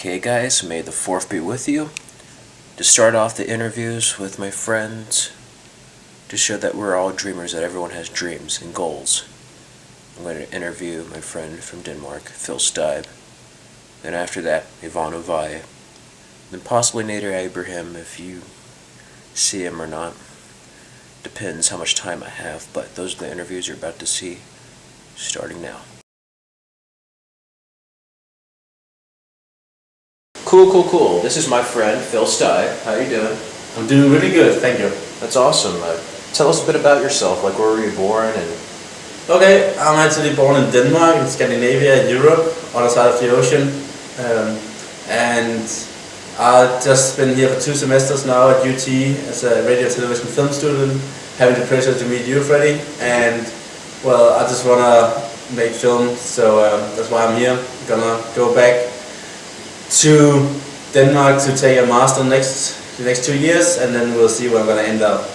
Okay guys, may the 4th be with you. To start off the interviews with my friends, to show that we're all dreamers, that everyone has dreams and goals, I'm going to interview my friend from Denmark, Phil Stibe. Then after that, Yvonne Ovalle. Then possibly Nader Abraham if you see him or not. Depends how much time I have, but those are the interviews you're about to see, starting now. Cool. This is my friend, Phil Stibe. How you doing? I'm doing really good, thank you. That's awesome. Tell us a bit about yourself, like where were you born and... Okay, I'm actually born in Denmark, in Scandinavia, in Europe, other side of the ocean. And I've just been here for 2 semesters now at UT as a radio, television, film student, having the pleasure to meet you, Freddie. And, well, I just want to make film, so that's why I'm here. I'm gonna go back to Denmark to take a master the next 2 years, and then we'll see where I'm going to end up.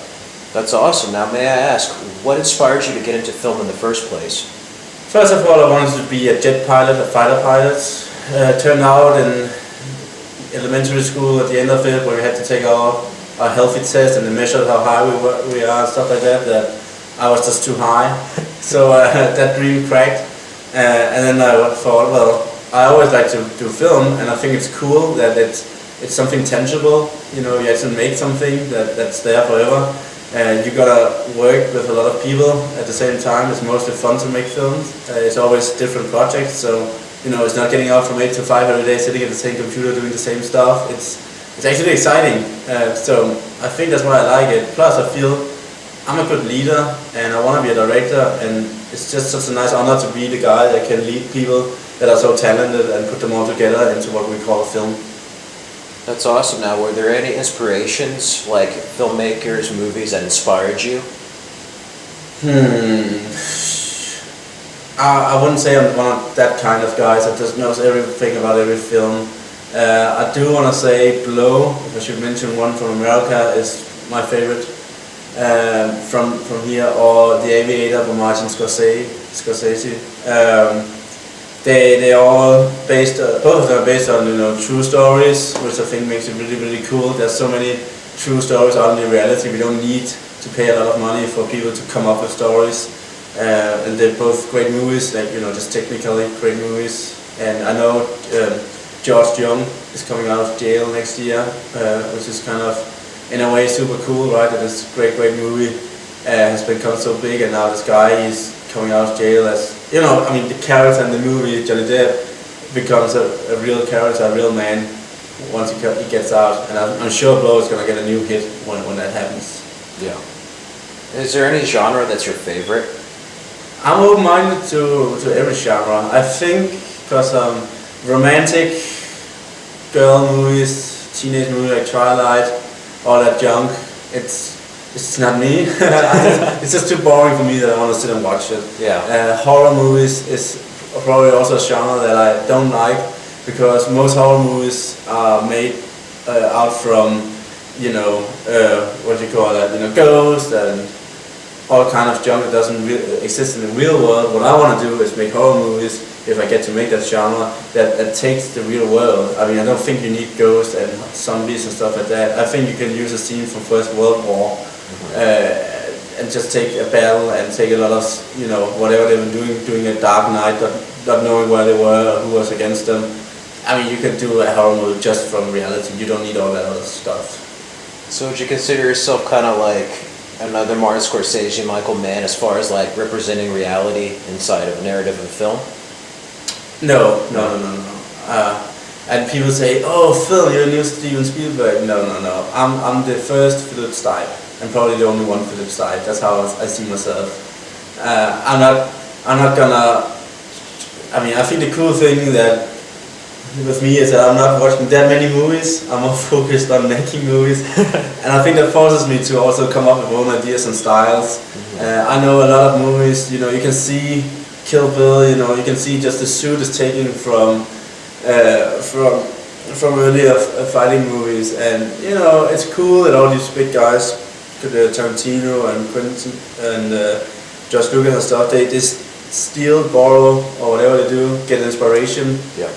That's awesome. Now may I ask, what inspired you to get into film in the first place? First of all, I wanted to be a jet pilot, a fighter pilot. Turned out in elementary school at the end of it, where we had to take our healthy test and they measured how high we are and stuff like that, that I was just too high. So that dream cracked, and then I thought, well, I always like to do film, and I think it's cool that it's something tangible. You know, you actually make something that's there forever. You gotta work with a lot of people at the same time. It's mostly fun to make films. It's always different projects, so you know, it's not getting out from 8 to 5 every day, sitting at the same computer doing the same stuff. It's actually exciting. So I think that's why I like it. Plus, I feel I'm a good leader, and I want to be a director, and it's just such a nice honor to be the guy that can lead people that are so talented and put them all together into what we call a film. That's awesome. Now, were there any inspirations, like filmmakers, movies that inspired you? I wouldn't say I'm one of that kind of guys that just knows everything about every film. I do want to say Blow, if I should mention one from America, is my favorite from here, or The Aviator by Martin Scorsese. They all based, both of them are based on true stories, which I think makes it really cool. There's so many true stories out in the reality. We don't need to pay a lot of money for people to come up with stories, and they're both great movies, like just technically great movies. And I know George Young is coming out of jail next year, which is kind of in a way super cool, right? That this great movie has become so big, and now this guy is coming out of jail as, I mean, the character in the movie, Johnny Depp, becomes a real character, a real man once he gets out, and I'm sure Blow is going to get a new hit when that happens. Yeah. Is there any genre that's your favorite? I'm open-minded to every genre. I think because romantic girl movies, teenage movies like Twilight, all that junk, it's not me. It's just too boring for me that I want to sit and watch it. Yeah. Horror movies is probably also a genre that I don't like, because most horror movies are made out from, what you call that, ghosts and all kind of junk that doesn't exist in the real world. What I want to do is make horror movies, if I get to make that genre, that takes the real world. I mean, I don't think you need ghosts and zombies and stuff like that. I think you can use a scene from First World War and just take a battle and take a lot of, whatever they were doing a dark night, not knowing where they were or who was against them. I mean, you can do a horror movie just from reality. You don't need all that other stuff. So would you consider yourself kind of like another Martin Scorsese, Michael Mann, as far as like representing reality inside of a narrative of film? No. And people say, "Oh, Phil, you're a new Steven Spielberg." No. I'm the first Philip Stibe, and probably the only one Philip Stibe. That's how I see myself. I'm not gonna. I mean, I think the cool thing that with me is that I'm not watching that many movies. I'm more focused on making movies, and I think that forces me to also come up with own ideas and styles. I know a lot of movies. You can see Kill Bill. You can see just the suit is taken from earlier fighting movies, and it's cool that all these big guys, Tarantino and Quentin and George Lucas and stuff, they steal, borrow, or whatever they do, get inspiration. Yeah.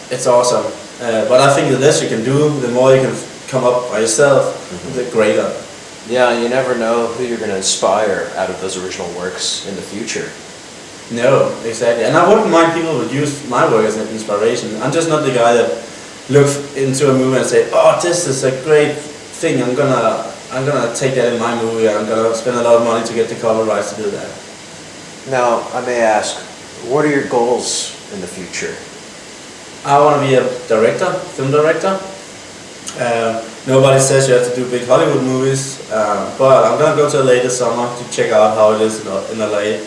It's awesome. But I think the less you can do, the more you can come up by yourself, the greater. Yeah, you never know who you're going to inspire out of those original works in the future. No, exactly. And I wouldn't mind people would use my work as an inspiration. I'm just not the guy that looks into a movie and say, "Oh, this is a great thing. I'm gonna take that in my movie. I'm gonna spend a lot of money to get the cover rights to do that." Now, I may ask, what are your goals in the future? I want to be a director, film director. Nobody says you have to do big Hollywood movies, but I'm gonna go to LA this summer to check out how it is in LA.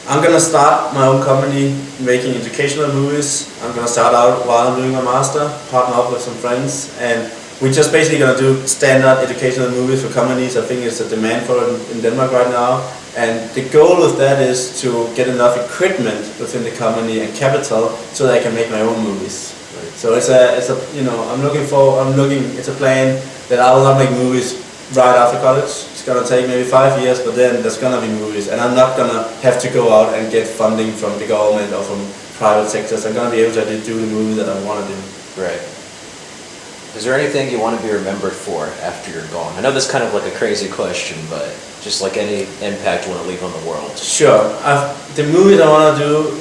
I'm gonna start my own company making educational movies. I'm gonna start out while I'm doing my master, partner up with some friends, and we're just basically gonna do standard educational movies for companies. I think it's a demand for it in Denmark right now, and the goal with that is to get enough equipment within the company and capital so that I can make my own movies. So it's a it's a plan that I will not make movies right after college. It's gonna take maybe 5 years, but then there's gonna be movies, and I'm not gonna have to go out and get funding from the government or from private sectors. I'm gonna be able to do the movie that I want to do. Right. Is there anything you want to be remembered for after you're gone? I know this is kind of like a crazy question, but just like any impact you want to leave on the world. Sure. The movies I want to do,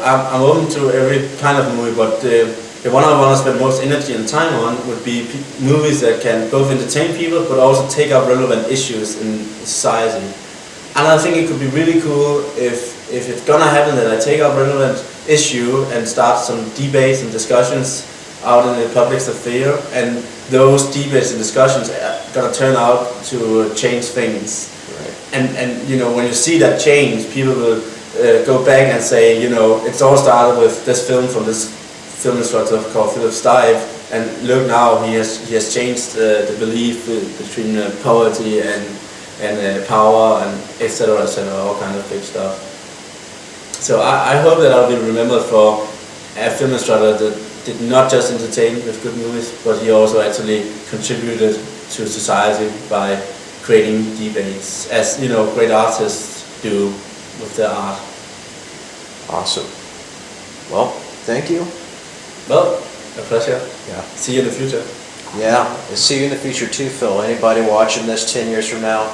I'm open to every kind of movie, but the one I want to spend most energy and time on would be movies that can both entertain people but also take up relevant issues in society. And I think it could be really cool if it's gonna happen that I take up relevant issue and start some debates and discussions out in the public sphere, and those debates and discussions are gonna turn out to change things. Right. And you know, when you see that change, people will go back and say, you know, it's all started with this film from this film instructor called Philip Stive, and look now, he has changed the belief between poverty and power and etc., all kind of big stuff. So I hope that I'll be remembered for a film instructor that did not just entertain with good movies, but he also actually contributed to society by creating debates, as you know, great artists do with their art. Awesome. Well, thank you. Well, a pleasure. Yeah. See you in the future. Yeah, I'll see you in the future too, Phil. Anybody watching this 10 years from now?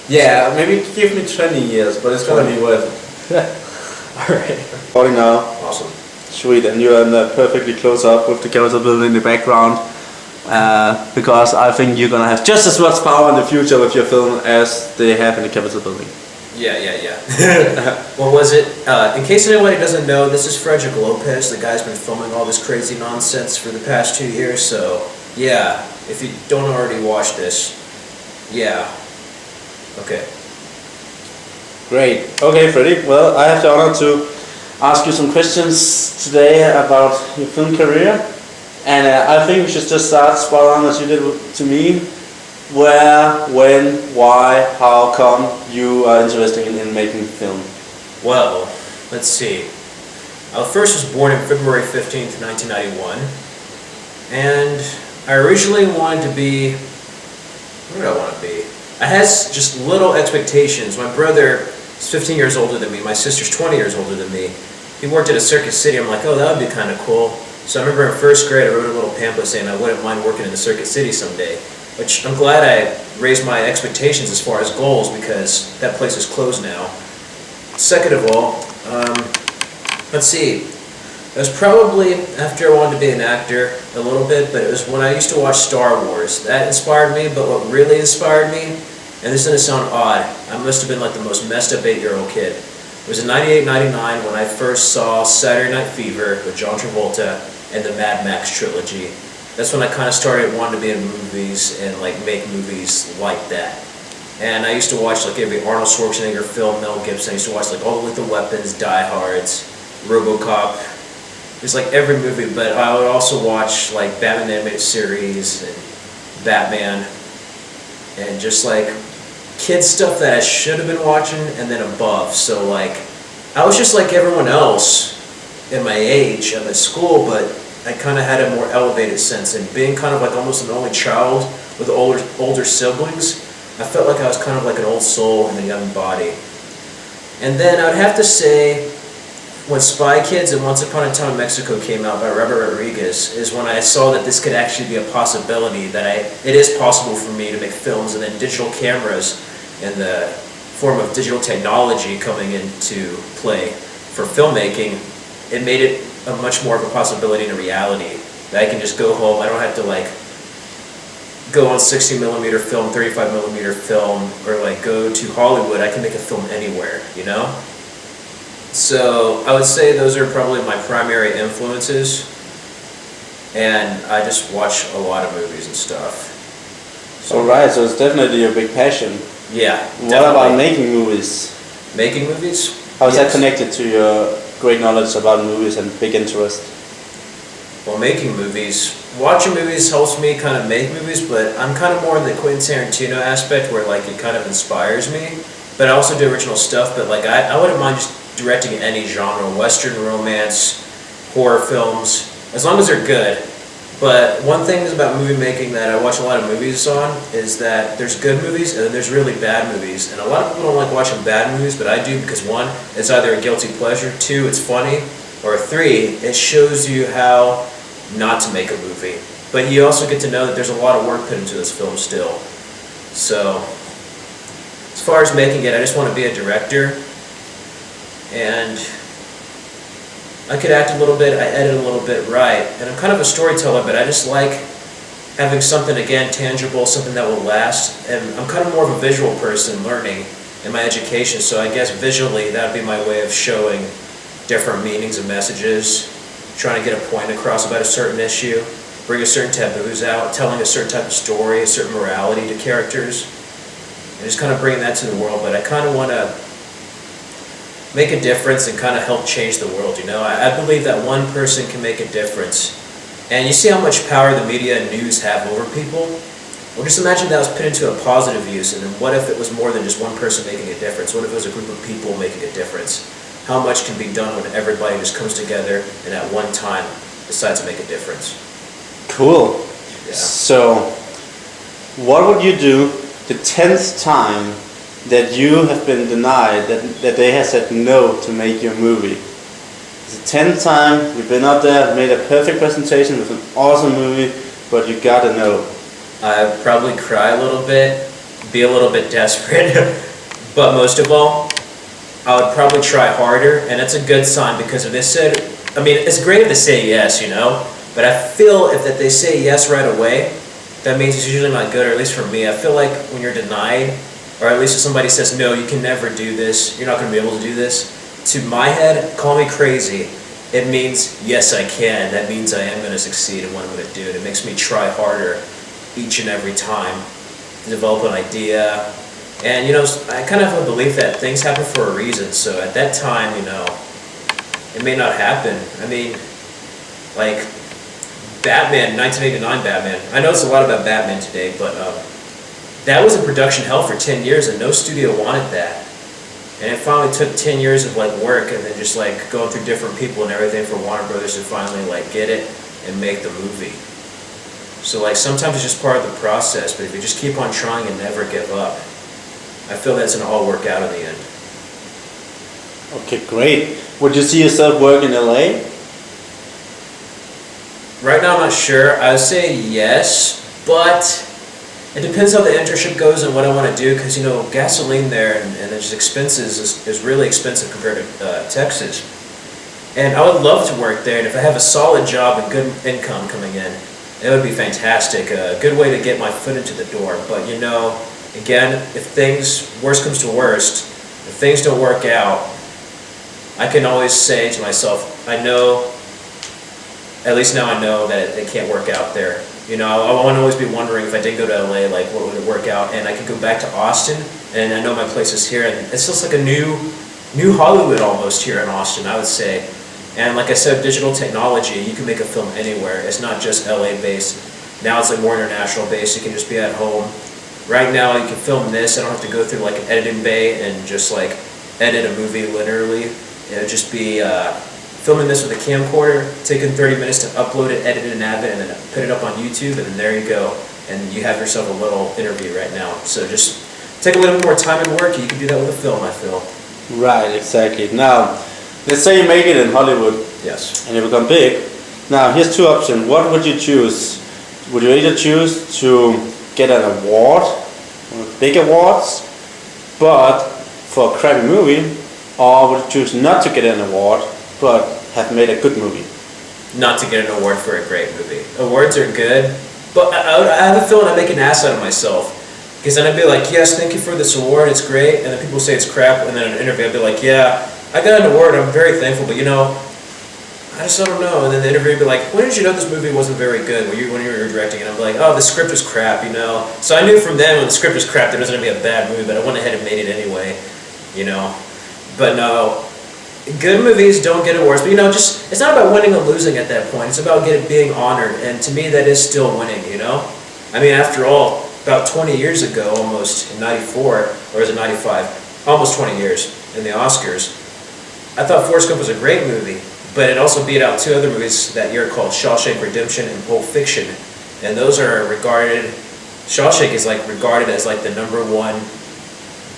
Yeah, maybe give me 20 years, but it's gonna be worth it. Alright. Recording now. Awesome. Sweet, and you're in the perfectly close up with the Capitol building in the background, because I think you're gonna have just as much power in the future with your film as they have in the Capitol building. Yeah. What was it? In case anybody doesn't know, this is Frederick Lopez. The guy's been filming all this crazy nonsense for the past 2 years, so yeah, if you don't already watch this, yeah. Okay. Great. Okay, Freddie. Well, I have the honor to ask you some questions today about your film career, and I think we should just start spot on as you did to me. Where, when, why, how come you are interested in making film? Well, let's see. I first was born on February 15th, 1991, and I originally wanted to be, what did I want to be? I had just little expectations. My brother is 15 years older than me, my sister's 20 years older than me. He worked at a Circuit City. I'm like, oh, that would be kind of cool. So I remember in first grade I wrote a little pamphlet saying I wouldn't mind working in the Circuit City someday. Which I'm glad I raised my expectations as far as goals, because that place is closed now. Second of all, let's see. It was probably after I wanted to be an actor a little bit, but it was when I used to watch Star Wars. That inspired me, but what really inspired me, and this is going to sound odd, I must have been like the most messed up 8-year-old kid. It was in 98-99 when I first saw Saturday Night Fever with John Travolta and the Mad Max trilogy. That's when I kind of started wanting to be in movies and like make movies like that. And I used to watch like every Arnold Schwarzenegger film, Mel Gibson. I used to watch like all the Lethal Weapons, Die Hards, RoboCop. It was like every movie, but I would also watch like Batman animated series and Batman and just like kid stuff that I should have been watching and then above. So like I was just like everyone else in my age. I'm at school, but I kind of had a more elevated sense, and being kind of like almost an only child with older siblings, I felt like I was kind of like an old soul in a young body. And then I would have to say, when Spy Kids and Once Upon a Time in Mexico came out by Robert Rodriguez is when I saw that this could actually be a possibility, that it is possible for me to make films, and then digital cameras in the form of digital technology coming into play for filmmaking, it made it a much more of a possibility and a reality. That I can just go home, I don't have to like go on 60mm film, 35mm film, or like go to Hollywood. I can make a film anywhere, you know? So I would say those are probably my primary influences, and I just watch a lot of movies and stuff. So, Alright, so it's definitely your big passion. yeah, What definitely. about making movies? Making movies? How is that Yes. connected to your great knowledge about movies and big interest? Well, making movies, watching movies helps me kind of make movies, but I'm kind of more in the Quentin Tarantino aspect where like it kind of inspires me. But I also do original stuff, but like I wouldn't mind just directing any genre, Western, romance, horror films, as long as they're good. But one thing is about movie making that I watch a lot of movies on is that there's good movies and then there's really bad movies. And a lot of people don't like watching bad movies, but I do, because one, it's either a guilty pleasure, two, it's funny, or three, it shows you how not to make a movie. But you also get to know that there's a lot of work put into this film still. So, as far as making it, I just want to be a director, and I could act a little bit, I edit a little bit, right, and I'm kind of a storyteller, but I just like having something, again, tangible, something that will last, and I'm kind of more of a visual person learning in my education, so I guess visually that would be my way of showing different meanings and messages, trying to get a point across about a certain issue, bring a certain taboos out, telling a certain type of story, a certain morality to characters, and just kind of bringing that to the world. But I kind of want to make a difference and kind of help change the world, you know? I believe that one person can make a difference. And you see how much power the media and news have over people? Well, just imagine that was put into a positive use, and then what if it was more than just one person making a difference? What if it was a group of people making a difference? How much can be done when everybody just comes together and at one time decides to make a difference? Cool. Yeah. So, what would you do the 10th time that you have been denied, that they have said no to make your movie? It's the 10th time you've been up there, made a perfect presentation with an awesome movie, but you got a no. I'd probably cry a little bit, be a little bit desperate, but most of all, I would probably try harder, and that's a good sign, because if they said, I mean, it's great if they say yes, you know, but I feel if that they say yes right away, that means it's usually not good, or at least for me. I feel like when you're denied, or at least if somebody says, no, you can never do this, you're not going to be able to do this, to my head, call me crazy, it means, yes, I can. That means I am going to succeed in what I'm going to do, and it makes me try harder each and every time to develop an idea. And, you know, I kind of have a belief that things happen for a reason, so at that time, you know, it may not happen. I mean, like, Batman, 1989 Batman, I know it's a lot about Batman today, but that was in production hell for 10 years, and no studio wanted that. And it finally took 10 years of, like, work, and then just, like, going through different people and everything for Warner Brothers to finally, like, get it and make the movie. So, like, sometimes it's just part of the process, but if you just keep on trying and never give up, I feel that's going to all work out in the end. Okay, great. Would you see yourself work in LA? Right now, I'm not sure. I would say yes, but it depends how the internship goes and what I want to do, because, you know, gasoline there and just expenses is really expensive compared to Texas. And I would love to work there, and if I have a solid job and good income coming in, it would be fantastic. A good way to get my foot into the door. But, you know, again, if things, worst comes to worst, if things don't work out, I can always say to myself, I know, at least now I know that it can't work out there. You know, I won't always be wondering if I did go to LA, like, what would it work out? And I could go back to Austin, and I know my place is here, and it's just like a new Hollywood almost here in Austin, I would say. And like I said, digital technology, you can make a film anywhere. It's not just LA based. Now it's like more international based. You can just be at home. Right now you can film this. I don't have to go through like an editing bay and just like edit a movie literally. It would just be filming this with a camcorder, taking 30 minutes to upload it, edit it, and add it, and then put it up on YouTube, and then there you go. And you have yourself a little interview right now. So just take a little bit more time and work. You can do that with a film, I feel. Right, exactly. Now, let's say you make it in Hollywood Yes. and you become big. Now here's two options. What would you choose? Would you either choose to get an award, big awards, but for a crappy movie, or would you choose not to get an award but have made a good movie? Not to get an award for a great movie. Awards are good, but I have a feeling I make an ass out of myself. Because then I'd be like, yes, thank you for this award, it's great. And then people say it's crap, and then in an interview I'd be like, yeah, I got an award, I'm very thankful, but you know, I just don't know. And then the interview would be like, when did you know this movie wasn't very good when you were directing it? And I'm like, oh, the script was crap, you know. So I knew from then when the script was crap, there was going to be a bad movie, but I went ahead and made it anyway, you know. But no, good movies don't get awards, but you know, just it's not about winning or losing at that point. It's about being honored, and to me, that is still winning, you know. I mean, after all, about 20 years ago, almost in '94, or is it '95? Almost 20 years in the Oscars. I thought Forrest Gump was a great movie, but it also beat out two other movies that year called Shawshank Redemption and Pulp Fiction, and those are regarded. Shawshank is regarded as the #1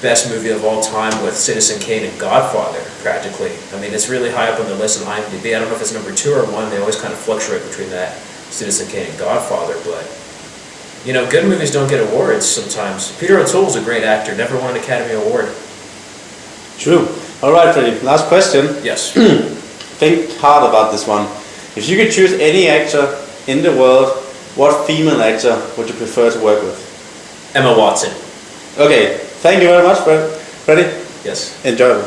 best movie of all time, with Citizen Kane and Godfather practically. I mean, it's really high up on the list on IMDb. I don't know if it's #2 or 1. They always kind of fluctuate between that, Citizen Kane and Godfather, but you know, good movies don't get awards sometimes. Peter O'Toole's a great actor, never won an Academy Award. True. All right, Freddie. Last question. Yes. Think hard about this one. If you could choose any actor in the world, what female actor would you prefer to work with? Emma Watson. Okay. Thank you very much, Freddie. Yes. Enjoy.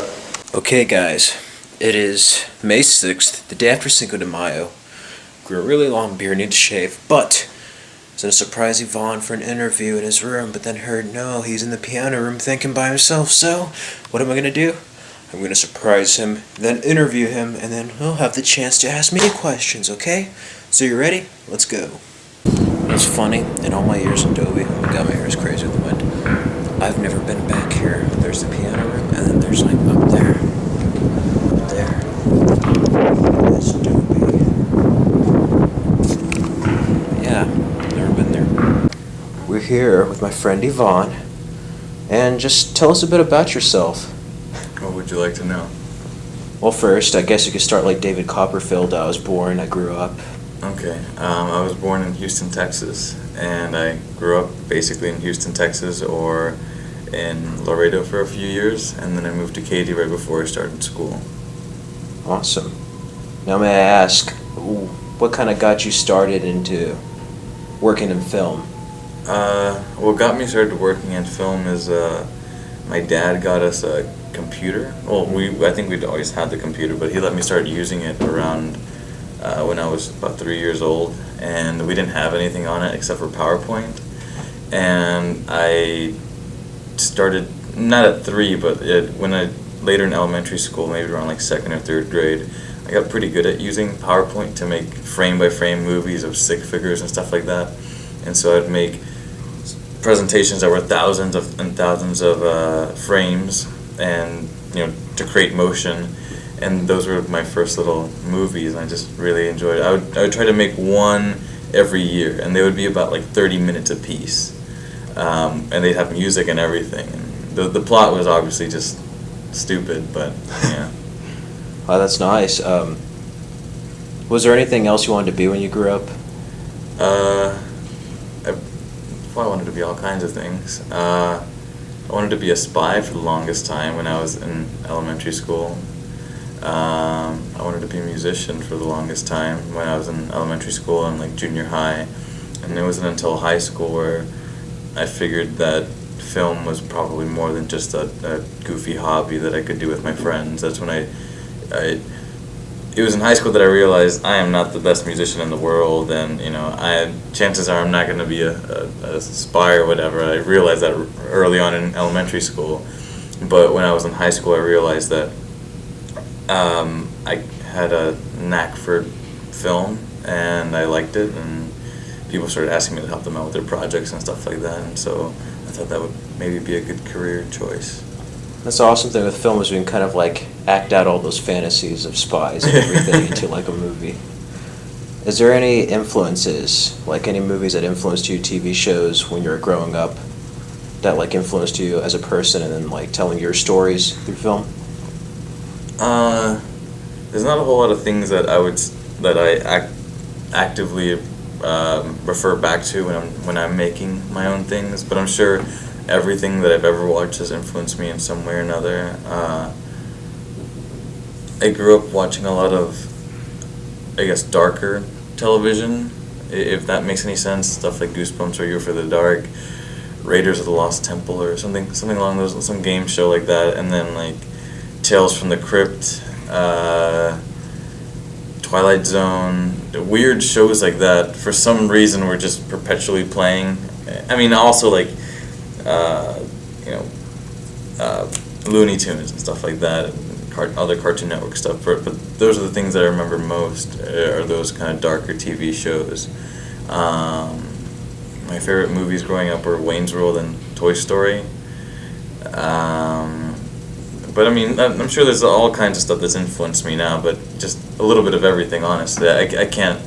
Okay, guys. It is May 6th, the day after Cinco de Mayo. Grew a really long beard, need to shave, but was going to surprise Yvonne for an interview in his room, but then heard no, he's in the piano room thinking by himself, so what am I going to do? I'm going to surprise him, then interview him, and then he'll have the chance to ask me questions, okay? So you ready? Let's go. It's funny, in all my years in Dobie, oh my god, my hair is crazy with the wind, I've never been back here. There's the piano room, and then there's up there. That's Dobie. Yeah. Never been there. We're here with my friend Yvonne, and just tell us a bit about yourself. What would you like to know? Well, first, I guess you could start like David Copperfield. I was born, I grew up. Okay, I was born in Houston, Texas, and I grew up basically in Houston, Texas, or in Laredo for a few years, and then I moved to Katy right before I started school. Awesome. Now, may I ask, what kind of got you started into working in film? What got me started working in film is my dad got us a computer. Well, I think we'd always had the computer, but he let me start using it around when I was about 3 years old, and we didn't have anything on it except for PowerPoint. And I started, not at 3, but later in elementary school, maybe around 2nd or 3rd grade, I got pretty good at using PowerPoint to make frame-by-frame movies of stick figures and stuff like that. And so I'd make presentations that were thousands and thousands of frames, and to create motion. And those were my first little movies, and I just really enjoyed it. I would try to make one every year, and they would be about 30 minutes a piece, and they'd have music and everything. And the plot was obviously just stupid, but yeah. Oh, that's nice. Was there anything else you wanted to be when you grew up? I wanted to be all kinds of things. I wanted to be a spy for the longest time when I was in elementary school. I wanted to be a musician for the longest time when I was in elementary school and junior high. And it wasn't until high school where I figured that film was probably more than just a goofy hobby that I could do with my friends. That's when it was in high school that I realized I am not the best musician in the world, and chances are I'm not going to be a spy or whatever. I realized that early on in elementary school, but when I was in high school, I realized that I had a knack for film, and I liked it, and people started asking me to help them out with their projects and stuff like that, and so I thought that would maybe be a good career choice. That's the awesome thing with film is we can kind of act out all those fantasies of spies and everything into a movie. Is there any influences, any movies that influenced you, TV shows when you were growing up, that influenced you as a person, and then telling your stories through film? there's not a whole lot of things that I actively refer back to when I'm making my own things, but I'm sure everything that I've ever watched has influenced me in some way or another. I grew up watching a lot of, I guess, darker television, if that makes any sense. Stuff like Goosebumps or You for the Dark, Raiders of the Lost Temple, or something along those, some game show like that, and then like Tales from the Crypt, Twilight Zone, weird shows like that. For some reason, were just perpetually playing. I mean, also like you know, Looney Tunes and stuff like that, other Cartoon Network stuff. But those are the things that I remember most, are those kind of darker TV shows. My favorite movies growing up were Wayne's World and Toy Story. But I mean, I'm sure there's all kinds of stuff that's influenced me now, but just a little bit of everything, honestly. I can't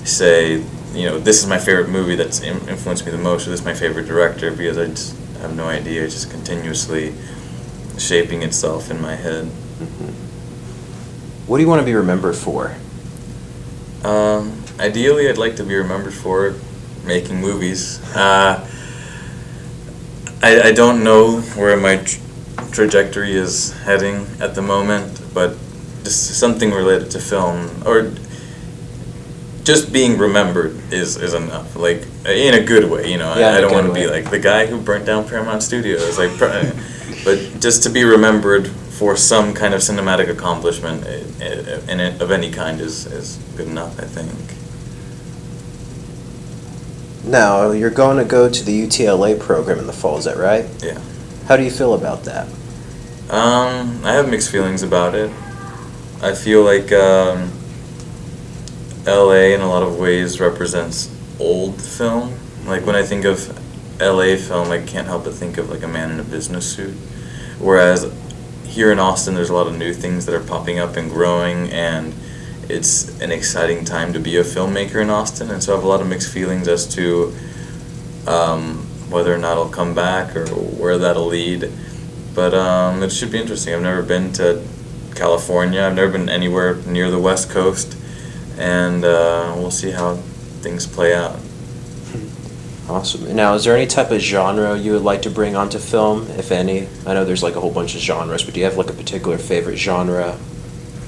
say, this is my favorite movie that's influenced me the most, or this is my favorite director, because I just have no idea. It's just continuously shaping itself in my head. Mm-hmm. What do you want to be remembered for? Ideally, I'd like to be remembered for making movies. I don't know where my trajectory is heading at the moment, but just something related to film, or just being remembered is enough, like in a good way. I don't want to be like the guy who burnt down Paramount Studios, like, but just to be remembered for some kind of cinematic accomplishment of any kind is good enough, I think. Now, you're going to go to the UTLA program in the fall, is that right? Yeah. How do you feel about that? I have mixed feelings about it. I feel like LA in a lot of ways represents old film. Like when I think of LA film, I can't help but think of like a man in a business suit. Whereas here in Austin, there's a lot of new things that are popping up and growing, and it's an exciting time to be a filmmaker in Austin. And so I have a lot of mixed feelings as to whether or not I'll come back or where that'll lead. But it should be interesting. I've never been to California. I've never been anywhere near the West Coast, and we'll see how things play out. Awesome. Now, is there any type of genre you would like to bring onto film, if any? I know there's like a whole bunch of genres, but do you have like a particular favorite genre?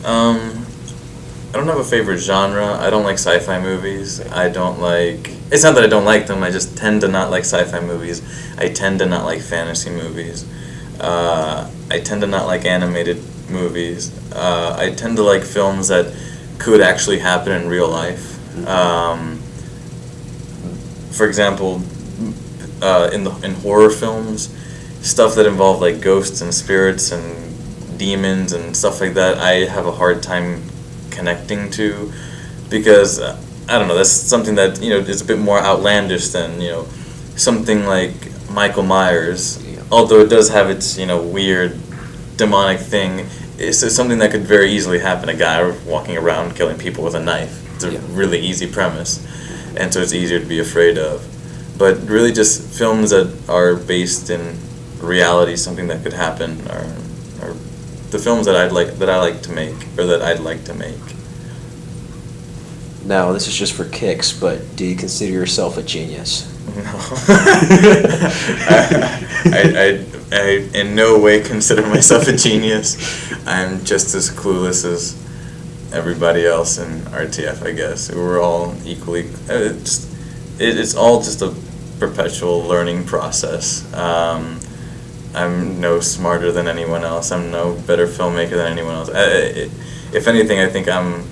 I don't have a favorite genre. I don't like sci-fi movies. I don't like... It's not that I don't like them, I just tend to not like sci-fi movies. I tend to not like fantasy movies. I tend to not like animated movies. I tend to like films that could actually happen in real life. For example, in horror films, stuff that involve like ghosts and spirits and demons and stuff like that, I have a hard time connecting to, because I don't know, that's something that is a bit more outlandish than something like Michael Myers. Although it does have its weird demonic thing, it's something that could very easily happen. A guy walking around killing people with a knife. It's a really easy premise, and so it's easier to be afraid of. But really, just films that are based in reality, something that could happen, are the films that I like to make, or that I'd like to make. Now, this is just for kicks, but do you consider yourself a genius? No. I in no way consider myself a genius. I'm just as clueless as everybody else in RTF, I guess. We're all equally... It's all just a perpetual learning process. I'm no smarter than anyone else. I'm no better filmmaker than anyone else. If anything, I think I'm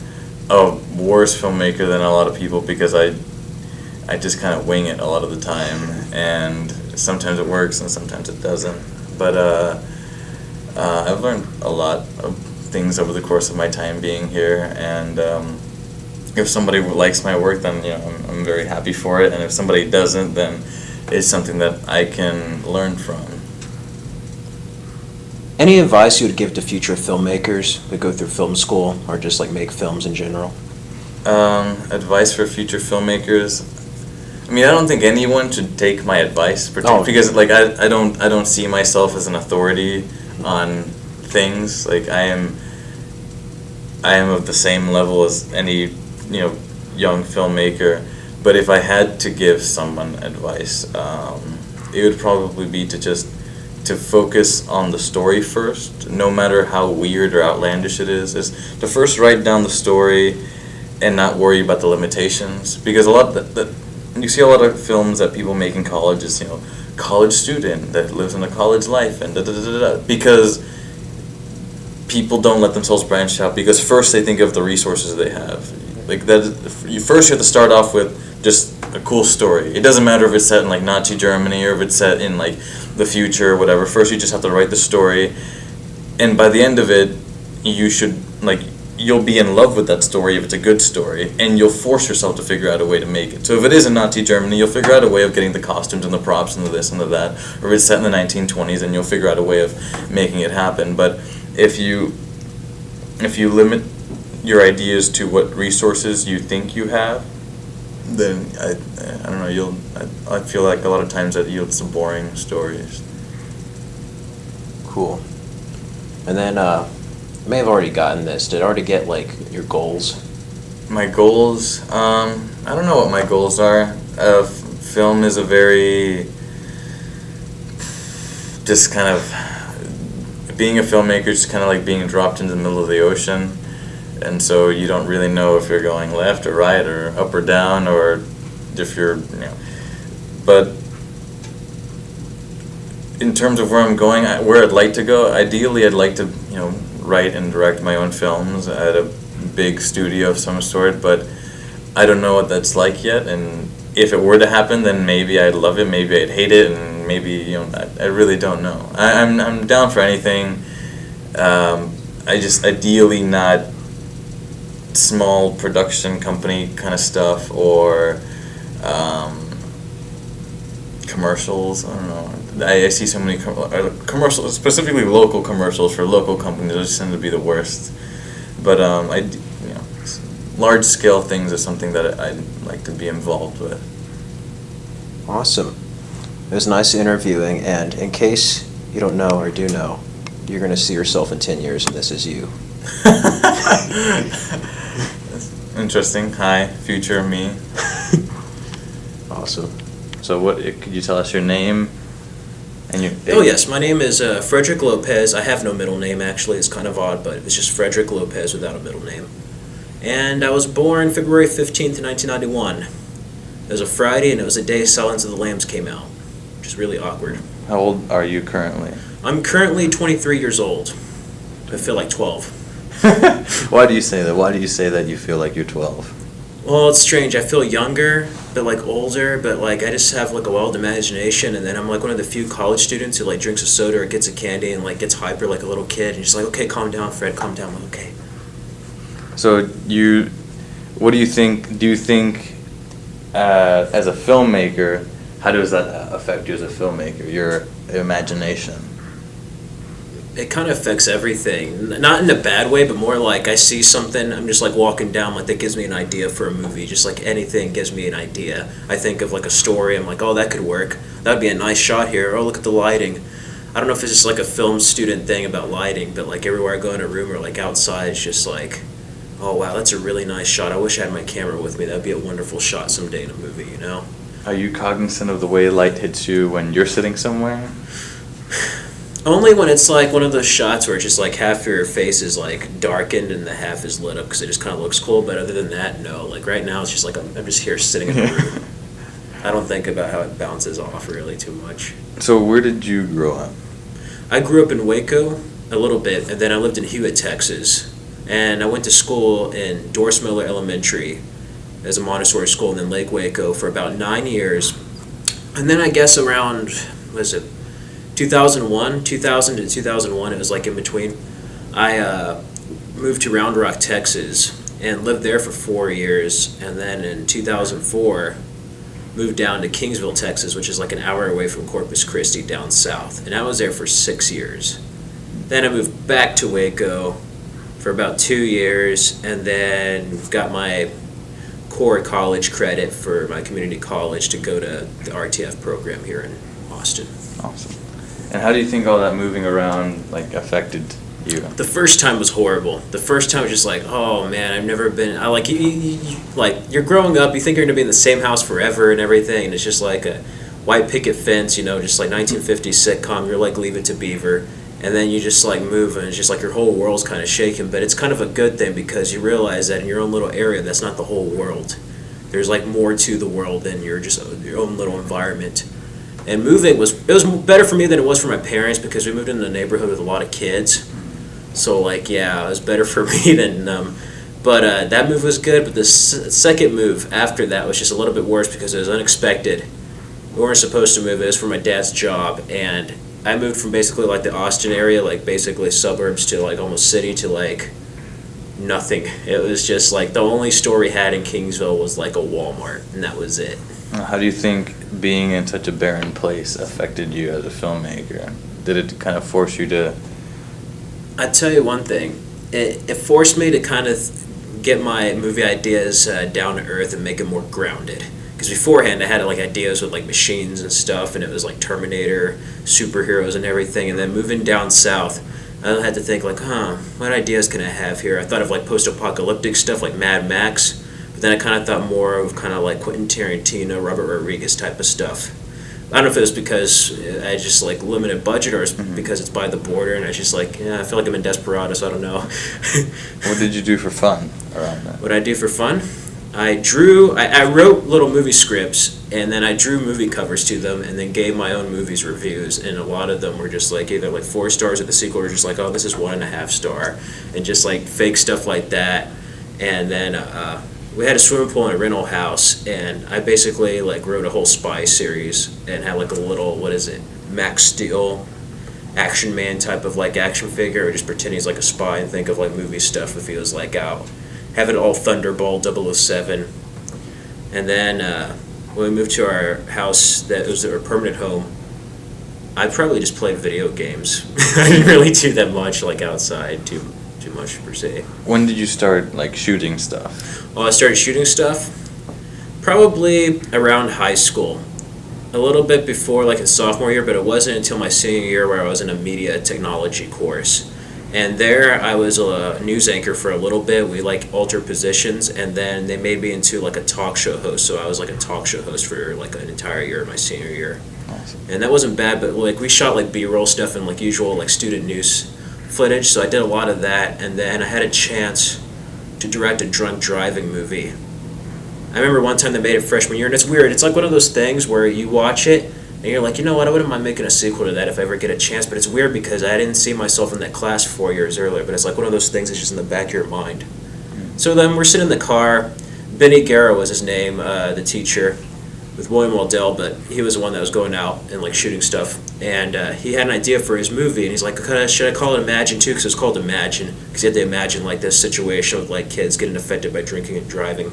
a worse filmmaker than a lot of people, because I just kind of wing it a lot of the time, and sometimes it works and sometimes it doesn't. But I've learned a lot of things over the course of my time being here, and if somebody likes my work, then I'm very happy for it, and if somebody doesn't, then it's something that I can learn from. Any advice you would give to future filmmakers that go through film school, or just like make films in general? Advice for future filmmakers. I mean, I don't think anyone should take my advice, because like I don't see myself as an authority on things. Like I am of the same level as any, young filmmaker. But if I had to give someone advice, it would probably be to focus on the story first, no matter how weird or outlandish it is to first write down the story and not worry about the limitations. Because a lot that you see a lot of films that people make in college is, college student that lives in a college life and because people don't let themselves branch out, because first they think of the resources they have. Like that, you have to start off with just a cool story. It doesn't matter if it's set in like Nazi Germany or if it's set in like the future or whatever. First you just have to write the story, and by the end of it, you'll be in love with that story if it's a good story, and you'll force yourself to figure out a way to make it. So if it is in Nazi Germany, you'll figure out a way of getting the costumes and the props and the this and the that. Or if it's set in the 1920s, then you'll figure out a way of making it happen. But if you limit your ideas to what resources you think you have, then I don't know, I feel like a lot of times that yields some boring stories. Cool. And then, I may have already gotten this. Did I already get, like, your goals? My goals, I don't know what my goals are. Film is a very, just kind of, being a filmmaker is kind of like being dropped into the middle of the ocean. And so you don't really know if you're going left or right or up or down, or if you're, But in terms of where I'm going, where I'd like to go, ideally I'd like to, write and direct my own films at a big studio of some sort, but I don't know what that's like yet. And if it were to happen, then maybe I'd love it, maybe I'd hate it, and maybe, I really don't know. I'm down for anything. I just ideally not small production company kind of stuff, or commercials. I don't know. I see so many commercials, specifically local commercials for local companies. Those tend to be the worst. But large scale things are something that I'd like to be involved with. Awesome. It was nice interviewing, and in case you don't know or do know, you're going to see yourself in 10 years, and this is you. Interesting. Hi, future me. Awesome. So could you tell us your name and your Oh yes, my name is Frederick Lopez. I have no middle name actually. It's kind of odd, but it's just Frederick Lopez without a middle name. And I was born February 15th, 1991. It was a Friday, and it was the day Silence of the Lambs came out, which is really awkward. How old are you currently? I'm currently 23 years old. I feel like 12. Why do you say that? Why do you say that you feel like you're 12? Well, it's strange. I feel younger, but like older, but like I just have like a wild imagination, and then I'm like one of the few college students who like drinks a soda or gets a candy and like gets hyper like a little kid, and just like, okay, calm down, Fred, calm down. I'm like, okay. So what do you think? Do you think, as a filmmaker, how does that affect you as a filmmaker? Your imagination. It kind of affects everything. Not in a bad way, but more like I see something, I'm just like walking down, like that gives me an idea for a movie. Just like anything gives me an idea. I think of like a story, I'm like, oh, that could work. That would be a nice shot here. Oh, look at the lighting. I don't know if it's just like a film student thing about lighting, but like everywhere I go in a room or like outside, it's just like, oh wow, that's a really nice shot. I wish I had my camera with me. That'd be a wonderful shot someday in a movie, you know? Are you cognizant of the way light hits you when you're sitting somewhere? Only when it's like one of those shots where it's just like half your face is like darkened and the half is lit up because it just kind of looks cool. But other than that, no. Like right now, it's just like I'm just here sitting in a room. I don't think about how it bounces off really too much. So where did you grow up? I grew up in Waco a little bit, and then I lived in Hewitt, Texas. And I went to school in Doris Miller Elementary as a Montessori school, and then Lake Waco for about 9 years. And then I guess around, 2000 to 2001, it was like in between, I moved to Round Rock, Texas, and lived there for 4 years. And then in 2004, moved down to Kingsville, Texas, which is like an hour away from Corpus Christi down south. And I was there for 6 years. Then I moved back to Waco for about 2 years, and then got my core college credit for my community college to go to the RTF program here in Austin. Awesome. And how do you think all that moving around like affected you? The first time was horrible. The first time was just like, oh man, I've never been. I like like you're growing up. You think you're gonna be in the same house forever and everything, and it's just like a white picket fence, just like 1950s sitcom. You're like Leave It to Beaver, and then you just like move, and it's just like your whole world's kind of shaken. But it's kind of a good thing because you realize that in your own little area, that's not the whole world. There's like more to the world than your own little environment. And moving was better for me than it was for my parents because we moved in a neighborhood with a lot of kids. So like yeah, it was better for me than but that move was good. But the second move after that was just a little bit worse because it was unexpected. We weren't supposed to move. It was for my dad's job, and I moved from basically like the Austin area, like basically suburbs, to like almost city, to like nothing. It was just like the only store we had in Kingsville was like a Walmart, and that was it. How do you think being in such a barren place affected you as a filmmaker? Did it kind of force you to... I'd tell you one thing. It forced me to kind of get my movie ideas down to earth and make it more grounded. Because beforehand I had like ideas with like machines and stuff, and it was like Terminator, superheroes and everything. And then moving down south, I had to think like, what ideas can I have here? I thought of like post-apocalyptic stuff like Mad Max, but then I kind of thought more of kind of like Quentin Tarantino, Robert Rodriguez type of stuff. I don't know if it was because I just like limited budget or it's because it's by the border, and I was just like, I feel like I'm in Desperado, so I don't know. What did you do for fun around that? What I do for fun? I wrote little movie scripts, and then I drew movie covers to them, and then gave my own movies reviews, and a lot of them were just like either like 4 stars, or the sequel was just like, oh, this is 1.5 star, and just like fake stuff like that. And then we had a swimming pool in a rental house, and I basically like wrote a whole spy series and had like a little, Max Steel Action Man type of like action figure, or just pretend he's like a spy and think of like movie stuff if he was like out. Have it all Thunderball 007. And then when we moved to our house that was our permanent home, I probably just played video games. I didn't really do that much like outside too much per se. When did you start like shooting stuff? Well, I started shooting stuff probably around high school. A little bit before, like in sophomore year, but it wasn't until my senior year where I was in a media technology course. And there I was a news anchor for a little bit. We like altered positions, and then they made me into like a talk show host. So I was like a talk show host for like an entire year, my senior year. Awesome. And that wasn't bad, but like we shot like B-roll stuff and like usual like student news footage. So I did a lot of that, and then I had a chance to direct a drunk driving movie. I remember one time they made it freshman year, and it's weird. It's like one of those things where you watch it, and you're like, you know what, I wouldn't mind making a sequel to that if I ever get a chance, but it's weird because I didn't see myself in that class 4 years earlier, but it's like one of those things that's just in the back of your mind. So then we're sitting in the car. Benny Guerra was his name, the teacher, with William Waddell, but he was the one that was going out and like shooting stuff, and he had an idea for his movie, and he's like, should I call it Imagine too, because it's called Imagine, because he had to imagine like this situation with like kids getting affected by drinking and driving.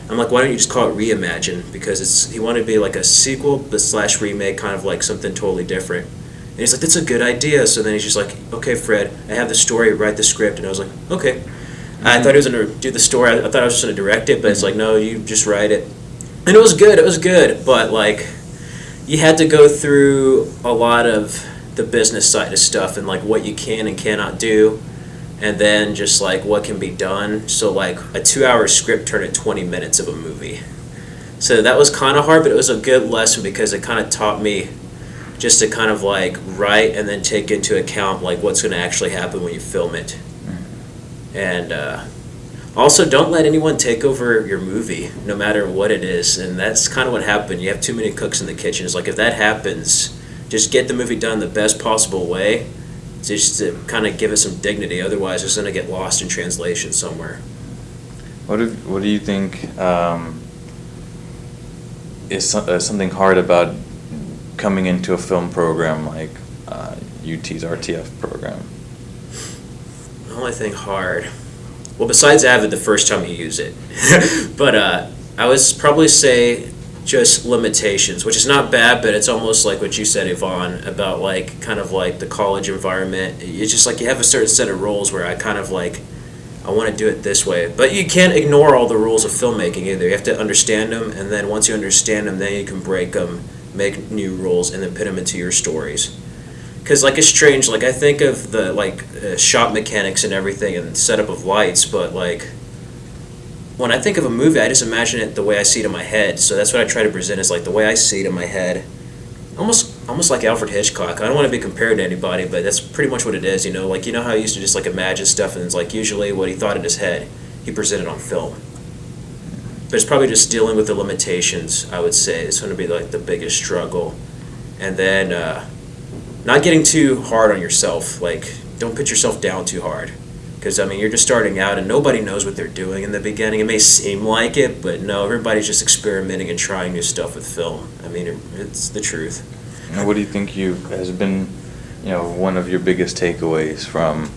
I'm like, why don't you just call it Reimagine? Because he wanted to be like a sequel / remake, kind of like something totally different. And he's like, that's a good idea. So then he's just like, okay, Fred, I have the story, write the script. And I was like, okay. I thought he was going to do the story. I thought I was just going to direct it, but it's like, no, you just write it. And it was good. But like, you had to go through a lot of the business side of stuff and like what you can and cannot do. And then just like what can be done. So like a 2-hour script turned into 20 minutes of a movie. So that was kind of hard, but it was a good lesson because it kind of taught me just to kind of like write and then take into account like what's going to actually happen when you film it. And also don't let anyone take over your movie, no matter what it is. And that's kind of what happened. You have too many cooks in the kitchen. It's like if that happens, just get the movie done the best possible way, just to kind of give it some dignity. Otherwise, it's going to get lost in translation somewhere. What do you think is something hard about coming into a film program like UT's RTF program? The only thing hard, well, besides Avid, the first time you use it, but I would probably say just limitations, which is not bad, but it's almost like what you said, Yvonne, about like kind of like the college environment. It's just like you have a certain set of rules where I kind of like, I want to do it this way, but you can't ignore all the rules of filmmaking either. You have to understand them, and then once you understand them, then you can break them, make new rules, and then put them into your stories. Because like it's strange. Like I think of the shot mechanics and everything and setup of lights, but like when I think of a movie, I just imagine it the way I see it in my head. So that's what I try to present is like the way I see it in my head. Almost like Alfred Hitchcock. I don't want to be compared to anybody, but that's pretty much what it is. Like how he used to just like imagine stuff, and it's like usually what he thought in his head, he presented on film. But it's probably just dealing with the limitations. I would say it's going to be like the biggest struggle, and then not getting too hard on yourself. Like don't put yourself down too hard. Because, you're just starting out and nobody knows what they're doing in the beginning. It may seem like it, but no, everybody's just experimenting and trying new stuff with film. It's the truth. And what do you think has been, one of your biggest takeaways from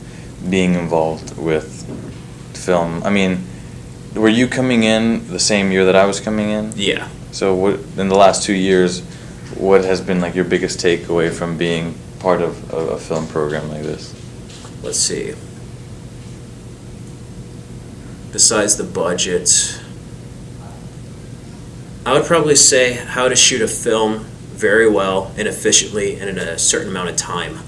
being involved with film? Were you coming in the same year that I was coming in? Yeah. So what in the last 2 years, what has been like your biggest takeaway from being part of a film program like this? Let's see. Besides the budget, I would probably say how to shoot a film very well and efficiently and in a certain amount of time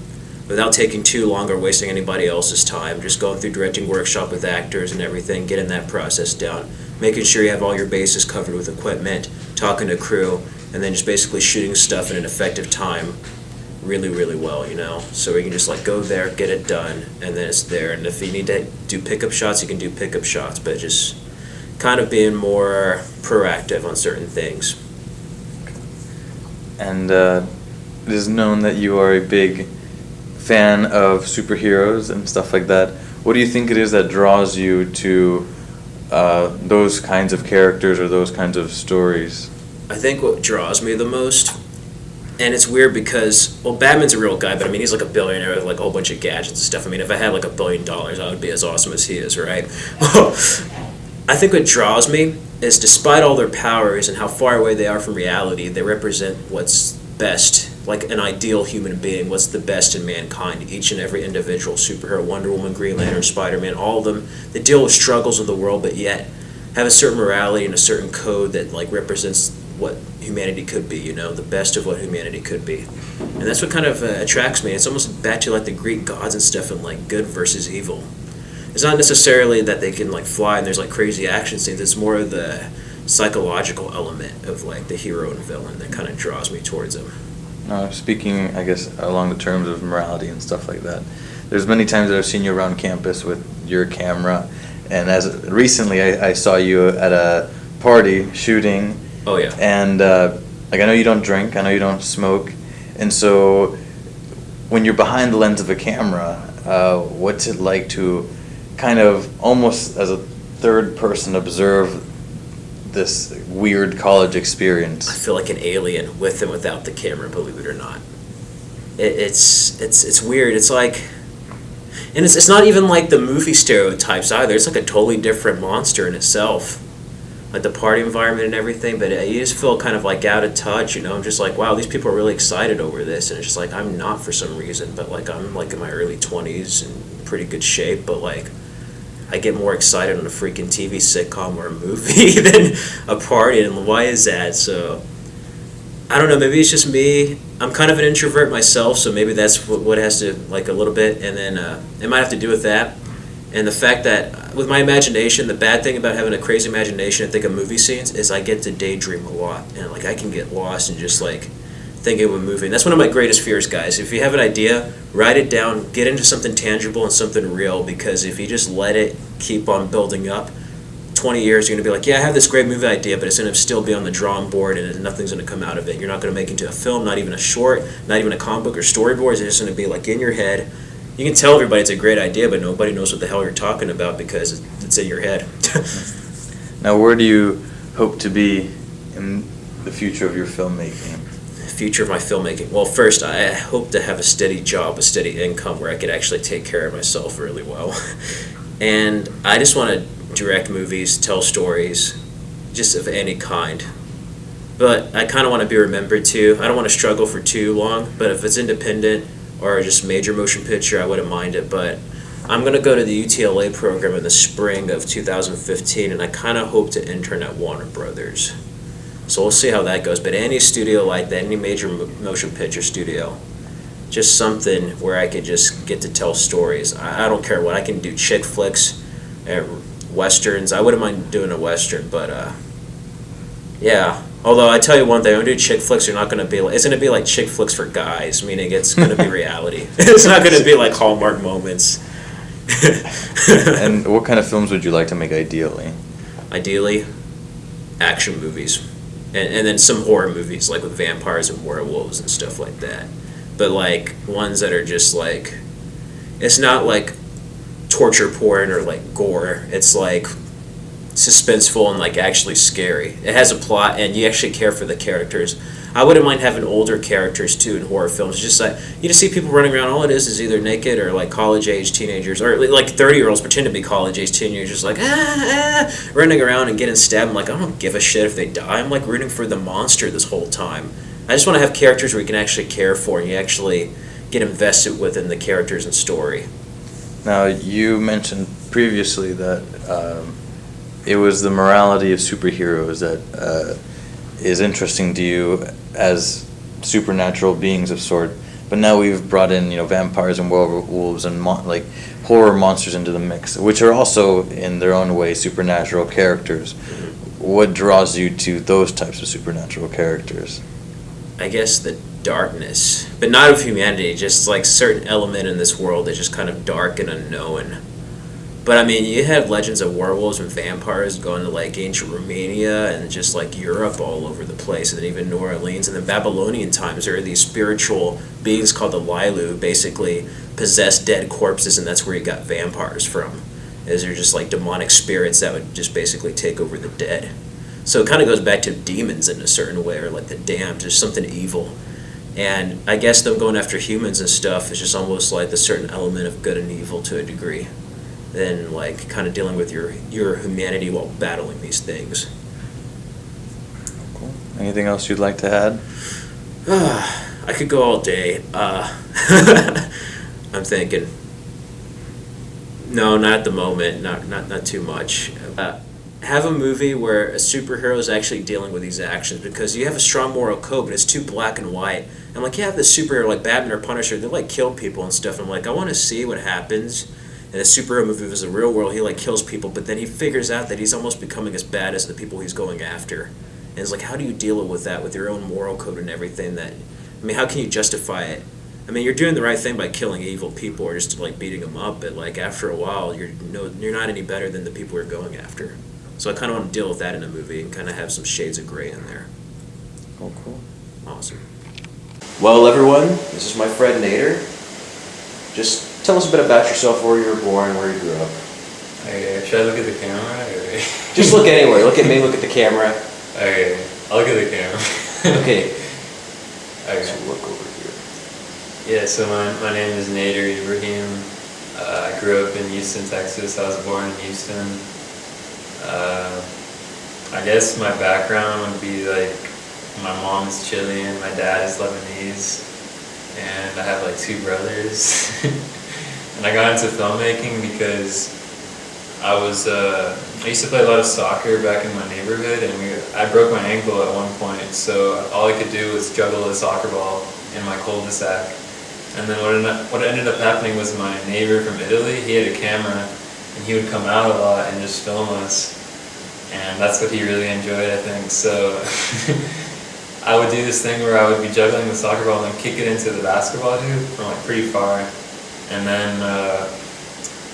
without taking too long or wasting anybody else's time. Just going through directing workshop with actors and everything, getting that process down, making sure you have all your bases covered with equipment, talking to crew, and then just basically shooting stuff in an effective time really, really well, so we can just like go there, get it done, and then it's there. And if you need to do pickup shots, you can do pickup shots, but just kind of being more proactive on certain things. And it is known that you are a big fan of superheroes and stuff like that. What do you think it is that draws you to those kinds of characters or those kinds of stories? I think what draws me the most, and it's weird because, Batman's a real guy, but he's like a billionaire with like a whole bunch of gadgets and stuff. If I had like $1 billion, I would be as awesome as he is, right? I think what draws me is despite all their powers and how far away they are from reality, they represent what's best, like an ideal human being, what's the best in mankind. Each and every individual superhero, Wonder Woman, Green Lantern, Spider-Man, all of them, they deal with struggles of the world, but yet have a certain morality and a certain code that like represents what humanity could be, the best of what humanity could be. And that's what kind of attracts me. It's almost back to like the Greek gods and stuff and like good versus evil. It's not necessarily that they can like fly and there's like crazy action scenes. It's more of the psychological element of like the hero and villain that kind of draws me towards them. Speaking, I guess, along the terms of morality and stuff like that, there's many times that I've seen you around campus with your camera, and as recently I saw you at a party shooting. Oh yeah. And I know you don't drink, I know you don't smoke, and so when you're behind the lens of a camera, what's it like to kind of almost as a third person observe this weird college experience? I feel like an alien with and without the camera, believe it or not. It's weird. It's like, and it's not even like the movie stereotypes either. It's like a totally different monster in itself. Like the party environment and everything, but you just feel kind of like out of touch, I'm just like, wow, these people are really excited over this, and it's just like, I'm not for some reason, but like I'm like in my early 20s and pretty good shape, but like I get more excited on a freaking TV sitcom or a movie than a party, and why is that? So I don't know, maybe it's just me. I'm kind of an introvert myself, so maybe that's what has to, like a little bit, and then it might have to do with that. And the fact that with my imagination, the bad thing about having a crazy imagination and think of movie scenes is I get to daydream a lot, and like I can get lost and just like thinking of a movie. And that's one of my greatest fears, guys. If you have an idea, write it down, get into something tangible and something real, because if you just let it keep on building up, 20 years you're going to be like, yeah, I have this great movie idea, but it's going to still be on the drawing board and nothing's going to come out of it. You're not going to make it into a film, not even a short, not even a comic book or storyboards. It's just going to be like in your head. You can tell everybody it's a great idea, but nobody knows what the hell you're talking about because it's in your head. Now, where do you hope to be in the future of your filmmaking? Future of my filmmaking? Well, first, I hope to have a steady job, a steady income where I could actually take care of myself really well. And I just want to direct movies, tell stories, just of any kind. But I kind of want to be remembered too. I don't want to struggle for too long, but if it's independent or just major motion picture, I wouldn't mind it. But I'm going to go to the UTLA program in the spring of 2015, and I kind of hope to intern at Warner Brothers. So we'll see how that goes. But any studio like that, any major motion picture studio, just something where I could just get to tell stories. I don't care what. I can do chick flicks, westerns. I wouldn't mind doing a western, but yeah. Although I tell you one thing, when I do chick flicks, you're not going to be like, it's going to be like chick flicks for guys, meaning it's going to be reality. It's not going to be like Hallmark moments. And what kind of films would you like to make ideally? Ideally, action movies. And then some horror movies, like with vampires and werewolves and stuff like that. But like ones that are just like, it's not like torture porn or like gore. It's like suspenseful and like actually scary. It has a plot and you actually care for the characters. I wouldn't mind having older characters too in horror films. It's just like you just see people running around. All it is either naked or like college age teenagers or like 30-year-olds pretend to be college age teenagers, like running around and getting stabbed. I'm like, I don't give a shit if they die. I'm like rooting for the monster this whole time. I just want to have characters where you can actually care for and you actually get invested within the characters and story. Now, you mentioned previously that it was the morality of superheroes that is interesting to you as supernatural beings of sort. But now we've brought in, vampires and werewolves and like horror monsters into the mix, which are also in their own way supernatural characters. What draws you to those types of supernatural characters? I guess the darkness, but not of humanity, just like certain element in this world that's just kind of dark and unknown. But I mean, you have legends of werewolves and vampires going to like ancient Romania and just like Europe all over the place, and then even New Orleans. And the Babylonian times, there are these spiritual beings called the Lilu, basically possess dead corpses, and that's where you got vampires from. Is they're just like demonic spirits that would just basically take over the dead. So it kind of goes back to demons in a certain way, or like the damned, there's something evil. And I guess them going after humans and stuff is just almost like the certain element of good and evil to a degree. Then like kind of dealing with your humanity while battling these things. Cool. Anything else you'd like to add? I could go all day. I'm thinking. No, not at the moment. Not too much. Have a movie where a superhero is actually dealing with these actions, because you have a strong moral code, but it's too black and white. And like you have this superhero like Batman or Punisher, they like kill people and stuff. And I'm like, I want to see what happens in a superhero movie. If it was the real world, he like kills people, but then he figures out that he's almost becoming as bad as the people he's going after. And it's like, how do you deal with that with your own moral code and everything? That, I mean, how can you justify it? I mean, you're doing the right thing by killing evil people or just like beating them up, but like after a while, you're not any better than the people you're going after. So I kind of want to deal with that in a movie and kind of have some shades of gray in there. Oh, cool. Awesome. Well, everyone, this is my friend Nader. Just tell us a bit about yourself, where you were born, where you grew up. Okay, should I look at the camera? Or? Just look anywhere. Look at me, look at the camera. Okay, I'll look at the camera. Okay. Okay. So look over here. Yeah, so my name is Nader Ibrahim. I grew up in Houston, Texas. I was born in Houston. I guess my background would be like, my mom is Chilean, my dad is Lebanese, and I have like 2 brothers. And I got into filmmaking because I used to play a lot of soccer back in my neighborhood, and I broke my ankle at one point, so all I could do was juggle a soccer ball in my cul-de-sac. And then what ended up happening was my neighbor from Italy, he had a camera, and he would come out a lot and just film us. And that's what he really enjoyed, I think. So I would do this thing where I would be juggling the soccer ball and then kick it into the basketball hoop from like pretty far. And then,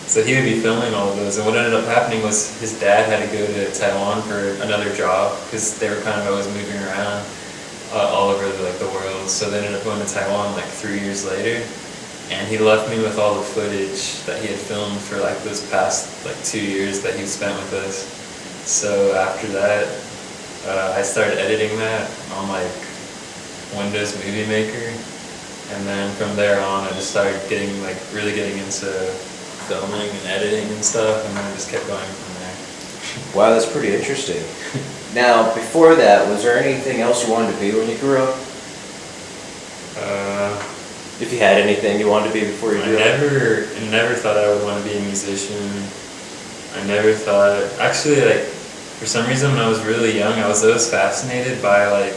so he would be filming all of those. And what ended up happening was his dad had to go to Taiwan for another job because they were kind of always moving around all over the world. So they ended up going to Taiwan like 3 years later. And he left me with all the footage that he had filmed for like those past like 2 years that he spent with us. So after that, I started editing that on like Windows Movie Maker, and then from there on, I just started really getting into filming and editing and stuff, and then I just kept going from there. Wow, that's pretty interesting. Now, before that, was there anything else you wanted to be when you grew up? If you had anything you wanted to be before you grew up? I never thought I would want to be a musician. I never thought, actually, like, for some reason when I was really young, I was always fascinated by like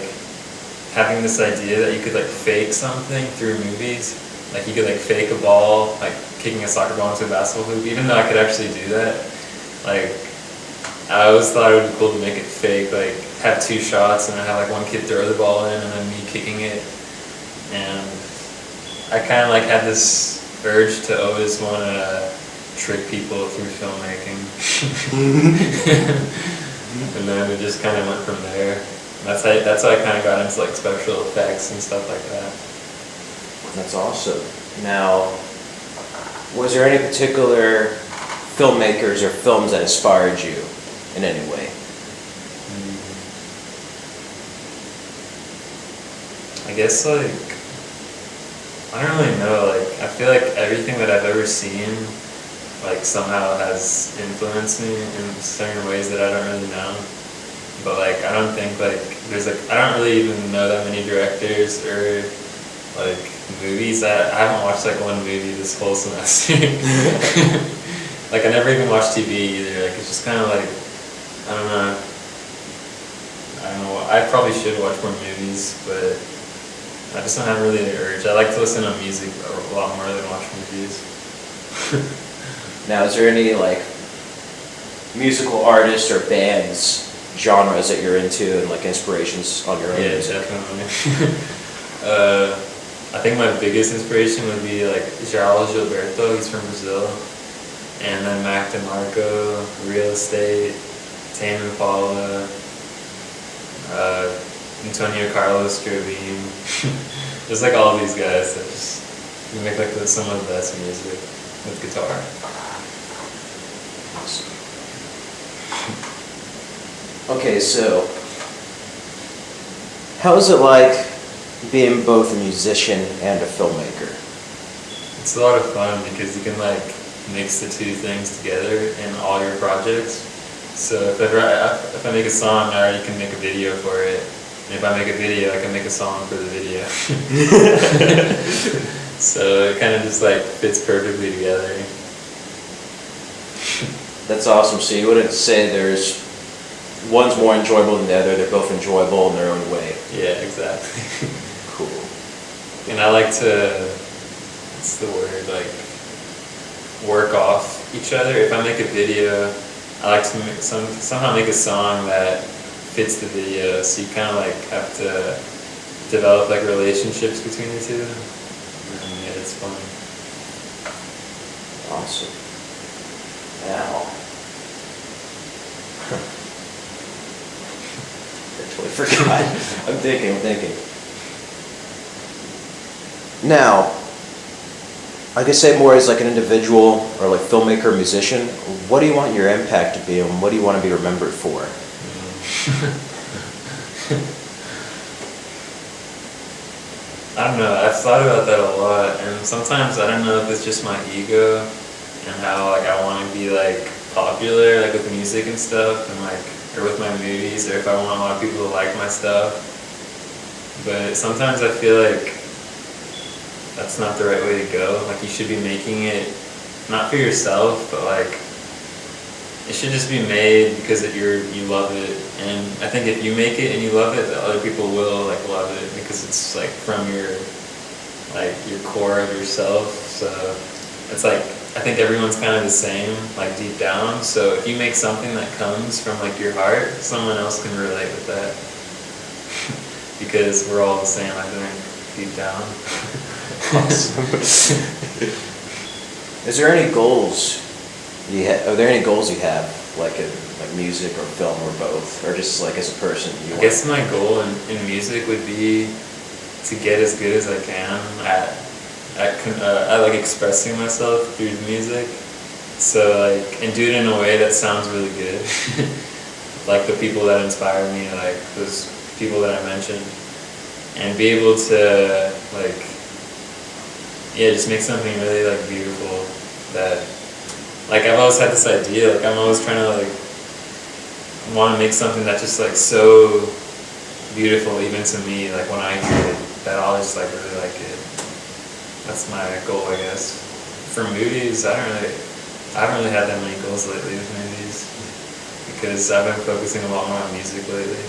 having this idea that you could like fake something through movies. like you could like fake a ball, like kicking a soccer ball into a basketball hoop, even though I could actually do that. Like, I always thought it would be cool to make it fake, like have 2 shots and then have like one kid throw the ball in and then me kicking it. And I kind of like had this urge to always want to trick people through filmmaking. And then it just kind of went from there. That's how I kind of got into like special effects and stuff like that. That's awesome. Now, was there any particular filmmakers or films that inspired you in any way? I guess like, I don't really know, like I feel like everything that I've ever seen like somehow has influenced me in certain ways that I don't really know. But like I don't think like there's like, I don't really even know that many directors or like movies. I haven't watched like one movie this whole semester. Like I never even watched TV either. Like it's just kind of like, I don't know. I probably should watch more movies, but I just don't have really the urge. I like to listen to music a lot more than watch movies. Now, is there any like musical artists or bands, genres that you're into and like inspirations on your own? Yeah, music? definitely. I think my biggest inspiration would be like João Gilberto, he's from Brazil, and then Mac DeMarco, Real Estate, Tame Impala, Antonio Carlos Jobim. Just like all these guys that just make like some of the best music with guitar. Okay, so how is it like being both a musician and a filmmaker? It's a lot of fun because you can like mix the 2 things together in all your projects. So if I make a song, I already can make a video for it. And if I make a video, I can make a song for the video. So it kind of just like fits perfectly together. That's awesome. So you wouldn't say there's one's more enjoyable than the other, they're both enjoyable in their own way. Yeah, exactly. Cool. And I like to, what's the word, like work off each other. If I make a video, I like to somehow make a song that fits the video, so you kind of like have to develop like relationships between the 2. And yeah, it's fun. Awesome. Now, I totally forgot. I'm thinking. Now, I could say more as like an individual or like filmmaker, musician. What do you want your impact to be, and what do you want to be remembered for? I don't know, I've thought about that a lot, and sometimes I don't know if it's just my ego and how like I want to be like popular like with music and stuff, and like, or with my movies, or if I want a lot of people to like my stuff. But sometimes I feel like that's not the right way to go. Like you should be making it not for yourself, but like it should just be made because you love it. And I think if you make it and you love it, the other people will like love it because it's like from your core of yourself. So it's like, I think everyone's kind of the same, like deep down. So if you make something that comes from like your heart, someone else can relate with that. Because we're all the same, I think, deep down. Is there any goals are there any goals you have, like in like music or film or both, or just like as a person? I guess my goal in music would be to get as good as I can at like expressing myself through the music. So like, and do it in a way that sounds really good. Like the people that inspire me, like those people that I mentioned, and be able to like, yeah, just make something really like beautiful that, like I've always had this idea, like I'm always trying to like, want to make something that's just like so beautiful even to me, like when I hear it, that I'll just like really like it. That's my goal, I guess. For movies, I haven't really had that many goals lately with movies, because I've been focusing a lot more on music lately.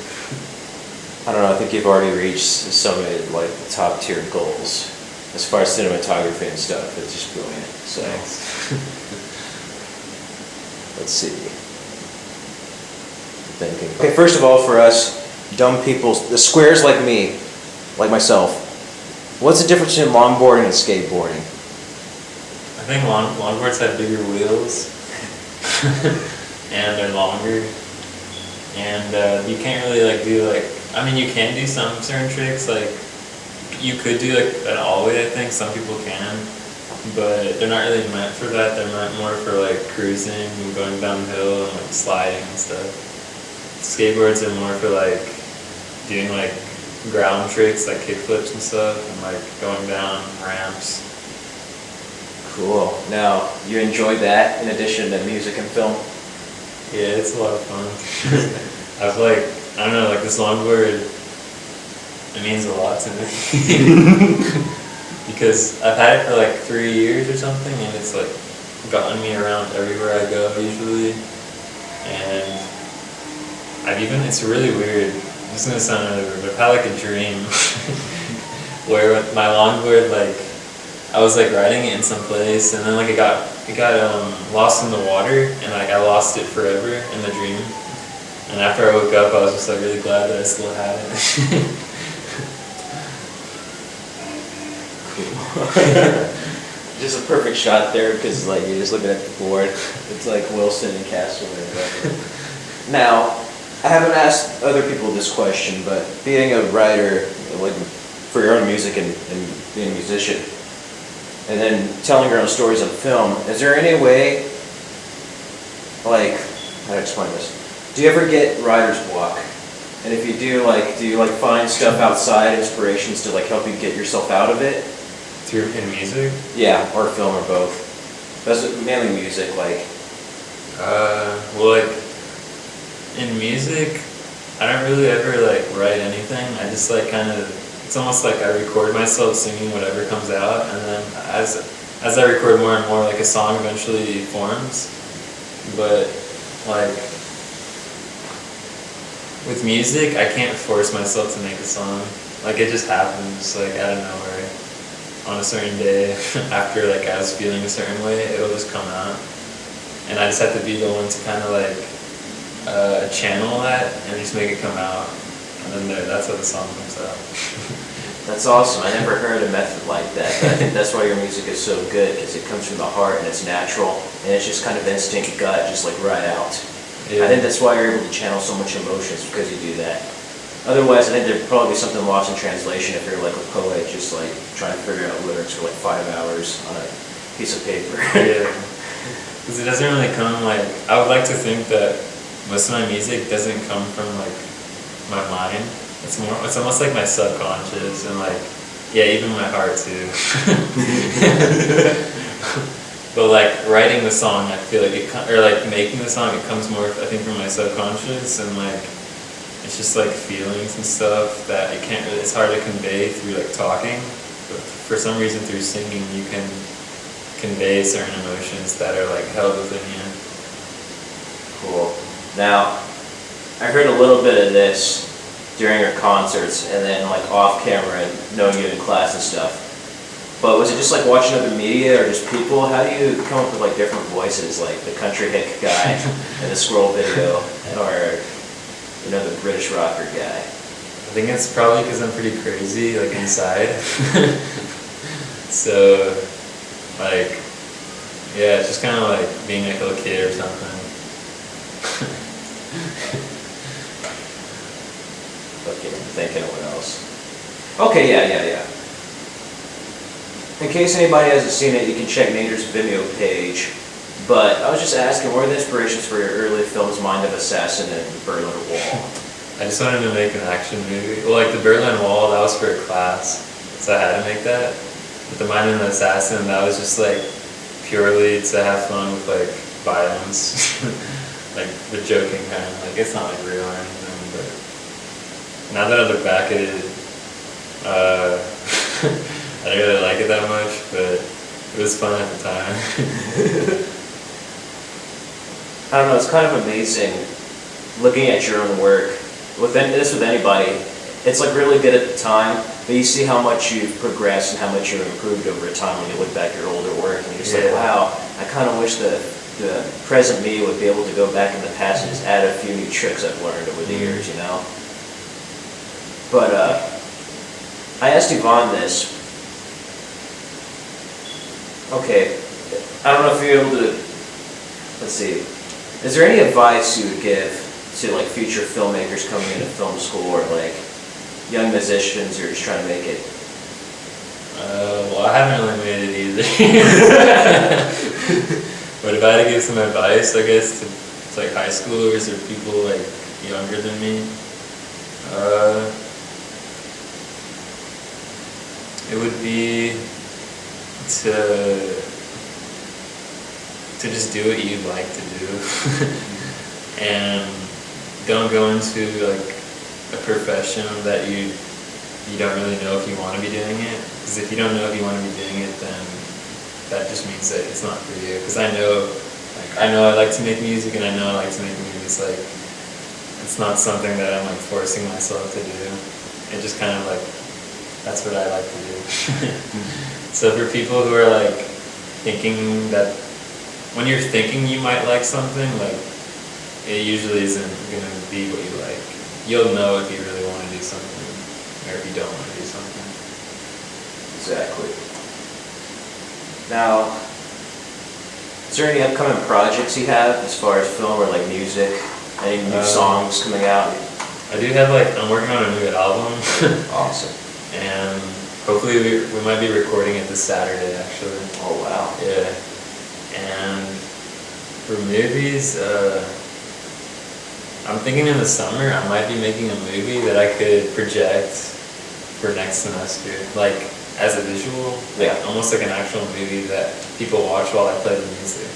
I don't know, I think you've already reached some of like the top tier goals. as far as cinematography and stuff. It's just brilliant. So let's see. Thinking. Okay, first of all, for us dumb people, the squares like me, like myself, what's the difference between longboarding and skateboarding? I think longboards have bigger wheels, and they're longer, and you can't really like do like, I mean you can do some certain tricks, like you could do like an all-way, I think, some people can, but they're not really meant for that, they're meant more for like cruising and going downhill and like sliding and stuff. Skateboards are more for like doing like ground tricks like kickflips and stuff and like going down ramps. Cool. Now, you enjoyed that in addition to music and film? Yeah, it's a lot of fun. I've like, I don't know, like this longboard, it means a lot to me. Because I've had it for like 3 years or something, and it's like gotten me around everywhere I go usually. And it's really weird, this is gonna sound really weird, but I've had like a dream where with my longboard, like, I was like riding it in some place, and then like it got lost in the water, and like I lost it forever in the dream. And after I woke up, I was just like really glad that I still had it. Just a perfect shot there, because like you're just looking at the board. It's like Wilson and Castaway or whatever. Now, I haven't asked other people this question, but being a writer, like for your own music and being a musician, and then telling your own stories on film, is there any way, like, how to explain this? Do you ever get writer's block? And if you do you find stuff outside, inspirations to like help you get yourself out of it? Through in music? Yeah, or film or both. That's mainly music, like. Well, like, in music, I don't really ever like write anything. I just like kind of, it's almost like I record myself singing whatever comes out, and then as I record more and more, like a song eventually forms. But like with music, I can't force myself to make a song. Like it just happens, like out of nowhere. On a certain day, after like I was feeling a certain way, it'll just come out, and I just have to be the one to kind of like channel that and just make it come out, and then that's how the song comes out. That's awesome. I never heard a method like that, but I think that's why your music is so good, because it comes from the heart and it's natural, and it's just kind of instinct gut, just like right out. Yeah. I think that's why you're able to channel so much emotions, because you do that. Otherwise, I think there'd probably be something lost in translation if you're like a poet, just like trying to figure out lyrics for like 5 hours on a piece of paper. Yeah, because it doesn't really come like, I would like to think that most of my music doesn't come from like my mind. It's almost like my subconscious, and like, yeah, even my heart too. But like writing the song, I feel like or like making the song, it comes more, I think, from my subconscious, and like it's just like feelings and stuff that you can't really, it's hard to convey through like talking, but for some reason through singing you can convey certain emotions that are like held within you. Cool. Now, I heard a little bit of this during your concerts, and then like off camera, knowing you in class and stuff. But was it just like watching other media or just people? How do you come up with like different voices, like the country hick guy in the Squirrel video, or the British rocker guy? I think it's probably because I'm pretty crazy, like inside. So, like, yeah, it's just kind of like being like a little kid or something. Okay, I'm thinking of what else. Okay, yeah. In case anybody hasn't seen it, you can check Nader's Vimeo page. But I was just asking, what are the inspirations for your early films, Mind of Assassin and The Berlin Wall? I just wanted to make an action movie. Well, like the Berlin Wall, that was for a class, so I had to make that. But the Mind of an Assassin, that was just like purely to have fun with like violence, like the joking kind of, like it's not like real or anything. But now that I look back at it, I didn't really like it that much, but it was fun at the time. I don't know, it's kind of amazing looking at your own work. With anybody, it's like really good at the time, But you see how much you've progressed and how much you've improved over time when you look back at your older work, and you're just like, Yeah. wow, I kind of wish the present me would be able to go back in the past and just add a few new tricks I've learned over the years, you know? But I asked Yvonne this. Okay, I don't know if you're able to, let's see, is there any advice you would give to like future filmmakers coming into film school, or like young musicians who are just trying to make it? Well, I haven't really made it either. But if I had to give some advice, I guess, to like high schoolers or people like younger than me, it would be to just do what you'd like to do. And don't go into like a profession that you don't really know if you want to be doing it. Because if you don't know if you want to be doing it, then that just means that it's not for you. Because I know I like to make music, and I know I like to make movies. Like, it's not something that I'm like forcing myself to do. It just kind of like, that's what I like to do. So for people who are like thinking that, when you're thinking you might like something, like, it usually isn't gonna be what you like. You'll know if you really want to do something, or if you don't want to do something. Exactly. Now, is there any upcoming projects you have as far as film or like music? Any new songs coming out? I do have I'm working on a new album. Awesome. And hopefully we might be recording it this Saturday, actually. Oh wow. Yeah. And for movies, I'm thinking in the summer I might be making a movie that I could project for next semester, like as a visual, like almost like an actual movie that people watch while I play the music.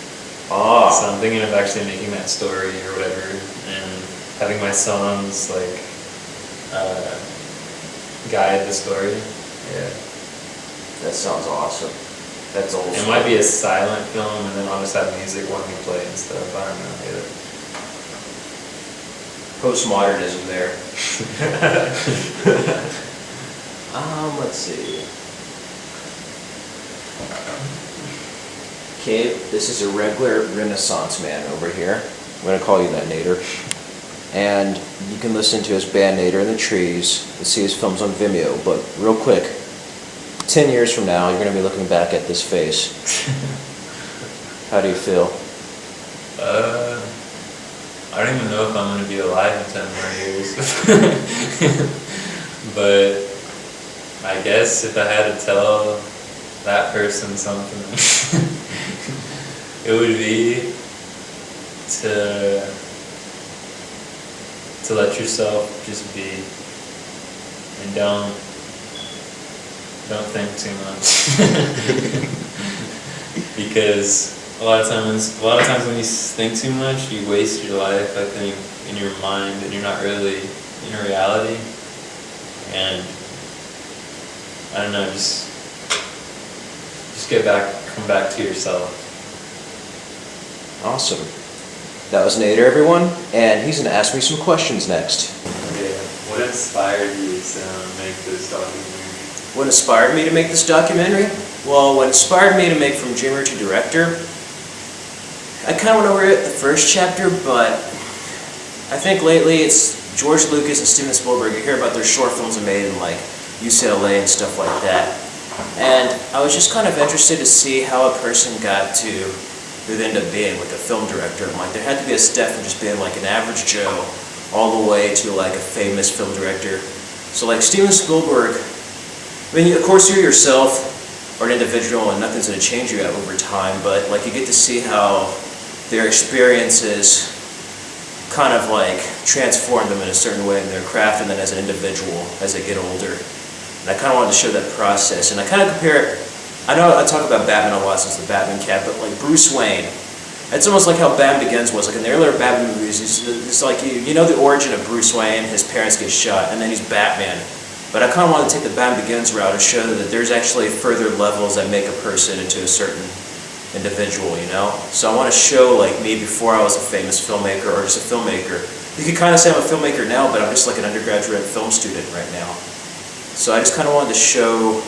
Oh. So I'm thinking of actually making that story or whatever, and having my songs like guide the story. Yeah. That sounds awesome. That's old. It might be a silent film, and then I'll just have music when we play and stuff. I don't know. Yeah. Postmodernism there. Let's see. Okay, this is a regular Renaissance man over here. I'm going to call you that, Nader. And you can listen to his band Nader in the Trees and see his films on Vimeo. But real quick, 10 years from now, you're going to be looking back at this face. How do you feel? I don't even know if I'm going to be alive in 10 more years. But I guess if I had to tell that person something, it would be to let yourself just be, and don't think too much. Because a lot of times when you think too much, you waste your life, I think, in your mind, and you're not really in reality. And I don't know, just come back to yourself. Awesome. That was Nader, everyone, and he's going to ask me some questions next. Okay, what inspired you to make this documentary? What inspired me to make this documentary? Well, what inspired me to make From Dreamer to Director, I kind of went over it the first chapter, but I think lately it's George Lucas and Steven Spielberg. You hear about their short films they made in like UCLA and stuff like that. And I was just kind of interested to see how a person got to who they end up being like a film director. And like there had to be a step from just being like an average Joe all the way to like a famous film director. So like Steven Spielberg, I mean, of course you're yourself or an individual and nothing's going to change you over time, but like you get to see how their experiences kind of like transform them in a certain way in their craft, and then as an individual as they get older. And I kind of wanted to show that process, and I kind of compare it. I know I talk about Batman a lot since the Batman cat, but like Bruce Wayne, it's almost like how Batman Begins was. Like in the earlier Batman movies, it's like you know the origin of Bruce Wayne, his parents get shot, and then he's Batman. But I kind of want to take the Batman Begins route and show that there's actually further levels that make a person into a certain individual, you know? So I want to show like me before I was a famous filmmaker or just a filmmaker. You could kind of say I'm a filmmaker now, but I'm just like an undergraduate film student right now. So I just kind of wanted to show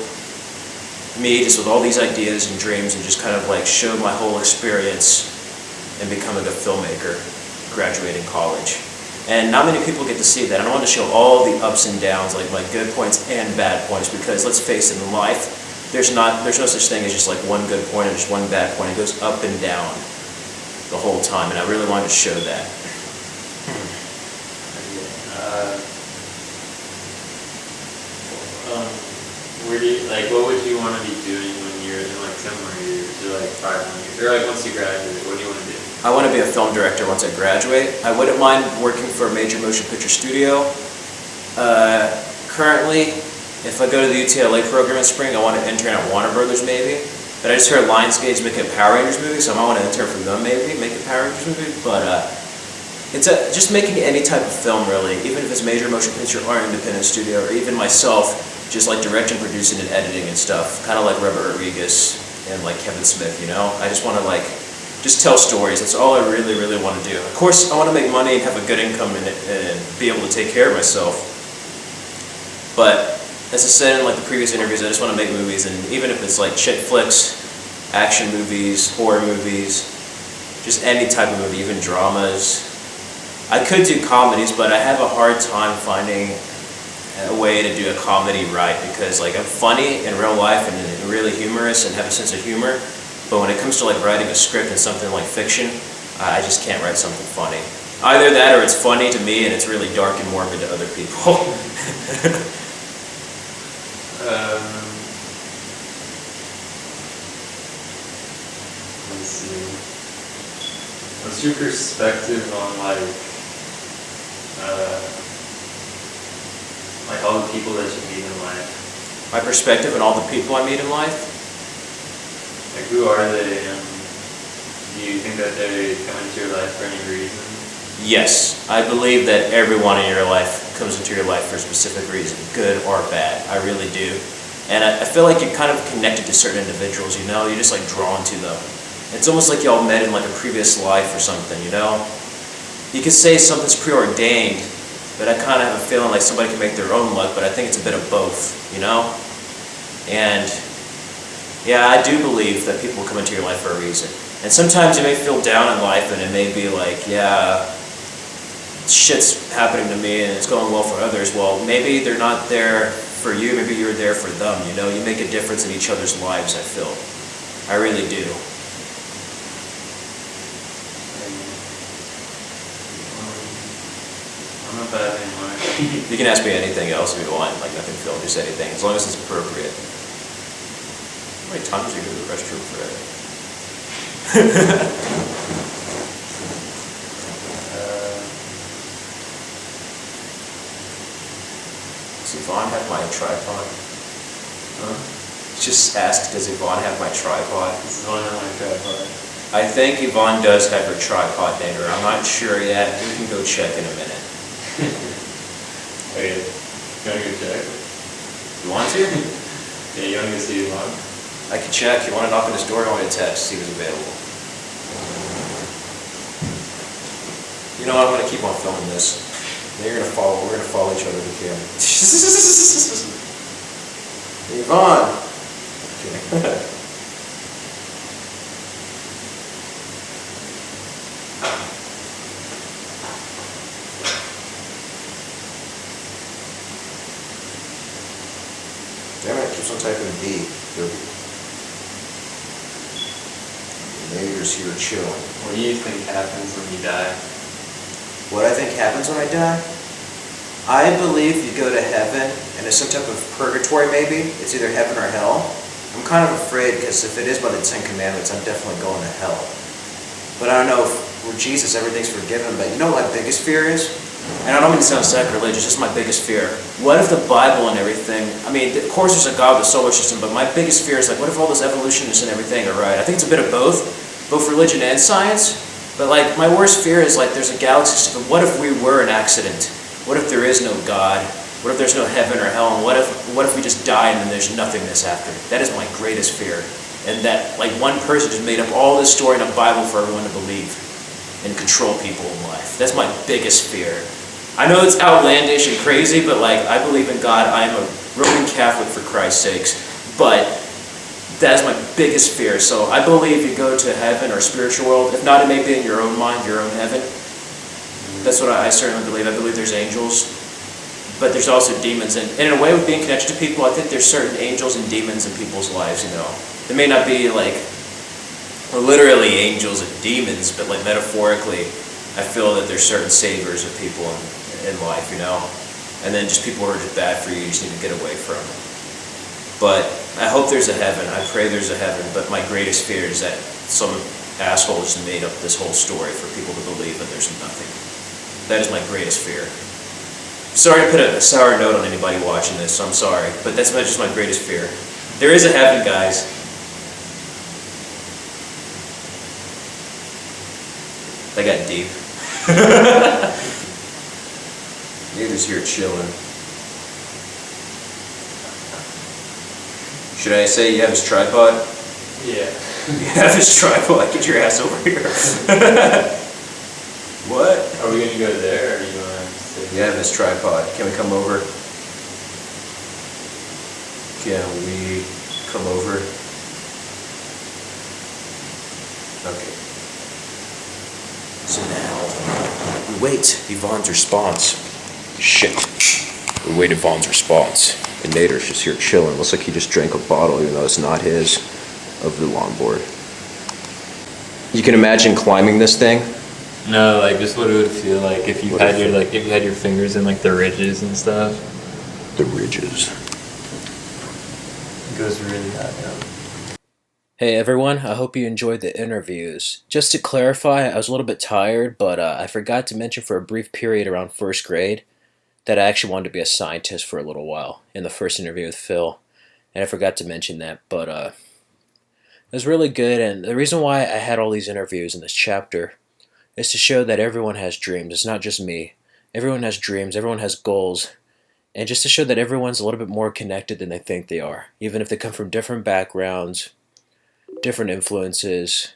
me just with all these ideas and dreams and just kind of like show my whole experience in becoming a filmmaker, graduating college. And not many people get to see that. I wanted to show all the ups and downs, like my good points and bad points, because let's face it, in life, there's no such thing as just like one good point or just one bad point. It goes up and down the whole time, and I really wanted to show that. What would you want to be doing when you're in like 10 more years or like 5 more years? Or like once you graduate, what do you want to do? I want to be a film director once I graduate. I wouldn't mind working for a major motion picture studio. Currently, if I go to the UTLA program in spring, I want to intern at Warner Brothers maybe. But I just heard Lionsgate's making a Power Rangers movie, so I might want to intern for them maybe, make a Power Rangers movie. But it's just making any type of film really, even if it's major motion picture or independent studio, or even myself, just like directing, producing, and editing and stuff. Kind of like Robert Rodriguez and like Kevin Smith, you know? I just want to like just tell stories. That's all I really, really want to do. Of course, I want to make money and have a good income and be able to take care of myself. But as I said in like the previous interviews, I just want to make movies, and even if it's like chick flicks, action movies, horror movies, just any type of movie, even dramas. I could do comedies, but I have a hard time finding a way to do a comedy right, because like I'm funny in real life and really humorous and have a sense of humor, but when it comes to like writing a script and something like fiction, I just can't write something funny. Either that or it's funny to me and it's really dark and morbid to other people. Let's see. What's your perspective on like all the people that you meet in life? My perspective on all the people I meet in life? Like who are they, and do you think that they come into your life for any reason? Yes, I believe that everyone in your life comes into your life for a specific reason, good or bad. I really do. And I feel like you're kind of connected to certain individuals, you know? You're just like drawn to them. It's almost like y'all met in like a previous life or something, you know? You could say something's preordained, but I kind of have a feeling like somebody can make their own luck, but I think it's a bit of both, you know? And yeah, I do believe that people come into your life for a reason. And sometimes you may feel down in life and it may be like, yeah, shit's happening to me and it's going well for others. Well, maybe they're not there for you, maybe you're there for them, you know? You make a difference in each other's lives, I feel. I really do. I'm not bad anymore. You can ask me anything else if you want, like nothing, Phil, just anything, as long as it's appropriate. How many times do you go to the restroom for that? Does Yvonne have my tripod? Huh? Just ask, does Yvonne have my tripod? This is one of my tripod. I think Yvonne does have her tripod, Nader. I'm not sure yet. We can go check in a minute. Wait, you want to go check? You want to? Yeah, you want to go see Yvonne? I can check. You want to knock on his door? I want to text, see if he's available. You know what? I'm going to keep on filming this. Then you're going to follow. We're going to follow each other to the camera. Yvonne. Okay. Damn it, keeps on typing D. Nader's here chilling. What do you think happens when you die? What I think happens when I die? I believe you go to heaven, and there's some type of purgatory maybe. It's either heaven or hell. I'm kind of afraid, because if it is by the Ten Commandments, I'm definitely going to hell. But I don't know if with Jesus everything's forgiven, but you know what my biggest fear is? And I don't mean to sound sacrilegious, just my biggest fear. What if the Bible and everything, I mean, of course there's a God with the solar system, but my biggest fear is like, what if all those evolutionists and everything are right? I think it's a bit of both religion and science. But like, my worst fear is like, there's a galaxy system. What if we were an accident? What if there is no God? What if there's no heaven or hell? And what if we just die and then there's nothingness after? That is my greatest fear. And that like one person just made up all this story in a Bible for everyone to believe and control people in life. That's my biggest fear. I know it's outlandish and crazy, but like I believe in God. I am a Roman Catholic for Christ's sakes, but that is my biggest fear. So I believe you go to heaven or spiritual world. If not, it may be in your own mind, your own heaven. That's what I certainly believe. I believe there's angels, but there's also demons. And in a way, with being connected to people, I think there's certain angels and demons in people's lives, you know. They may not be like literally angels and demons, but like metaphorically, I feel that there's certain saviors of people in life, you know. And then just people who are just bad for you just need to get away from. But I hope there's a heaven. I pray there's a heaven. But my greatest fear is that some asshole just made up this whole story for people to believe that there's nothing. That is my greatest fear. Sorry to put a sour note on anybody watching this. I'm sorry, but that's just my greatest fear. There is a heaven, guys. That got deep. Nader's here chilling. Should I say you have his tripod? Yeah. You have his tripod. Get your ass over here. What? Are we gonna go there, or do you want to stay? You have his tripod. Can we come over? Can we come over? Okay. So now, we wait Yvonne's response. Shit. We wait Yvonne's response. And Nader's just here chilling. Looks like he just drank a bottle, even though it's not his, of the longboard. You can imagine climbing this thing. No, like just what it would feel like if you had your fingers in like the ridges and stuff. The ridges. It goes really high down. Hey everyone, I hope you enjoyed the interviews. Just to clarify, I was a little bit tired, but I forgot to mention for a brief period around first grade that I actually wanted to be a scientist for a little while in the first interview with Phil. And I forgot to mention that, but it was really good. And the reason why I had all these interviews in this chapter is to show that everyone has dreams. It's not just me. Everyone has dreams, everyone has goals. And just to show that everyone's a little bit more connected than they think they are. Even if they come from different backgrounds, different influences,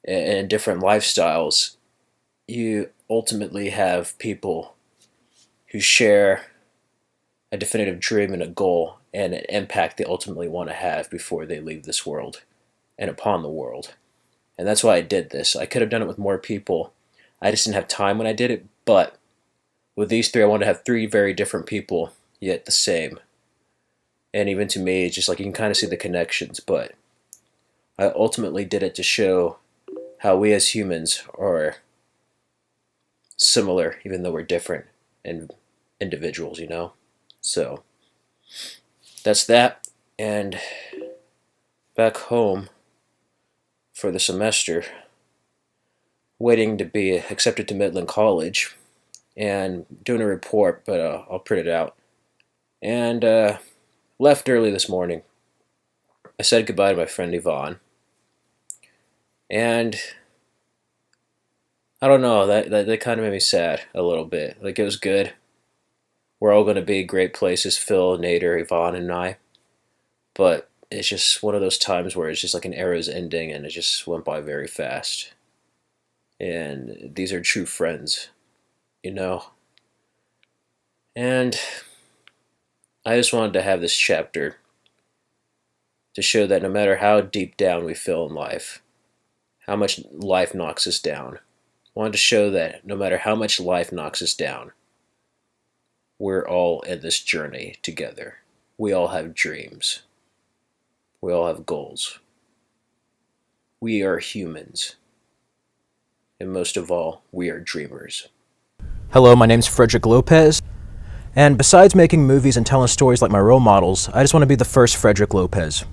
and different lifestyles, you ultimately have people who share a definitive dream and a goal and an impact they ultimately want to have before they leave this world and upon the world. And that's why I did this. I could have done it with more people. I just didn't have time when I did it, but with these three, I wanted to have three very different people, yet the same. And even to me, it's just like you can kind of see the connections, but I ultimately did it to show how we as humans are similar, even though we're different and individuals, you know? So, that's that. And back home for the semester, waiting to be accepted to Midland College and doing a report, but I'll print it out. And left early this morning. I said goodbye to my friend Yvonne. And I don't know, that kind of made me sad a little bit. Like, it was good. We're all going to be great places, Phil, Nader, Yvonne, and I. But it's just one of those times where it's just like an era's ending and it just went by very fast. And these are true friends, you know? And I just wanted to have this chapter to show that no matter how deep down we feel in life, how much life knocks us down, I wanted to show that no matter how much life knocks us down, we're all in this journey together. We all have dreams. We all have goals. We are humans. And most of all, we are dreamers. Hello, my name's Frederick Lopez. And besides making movies and telling stories like my role models, I just want to be the first Frederick Lopez.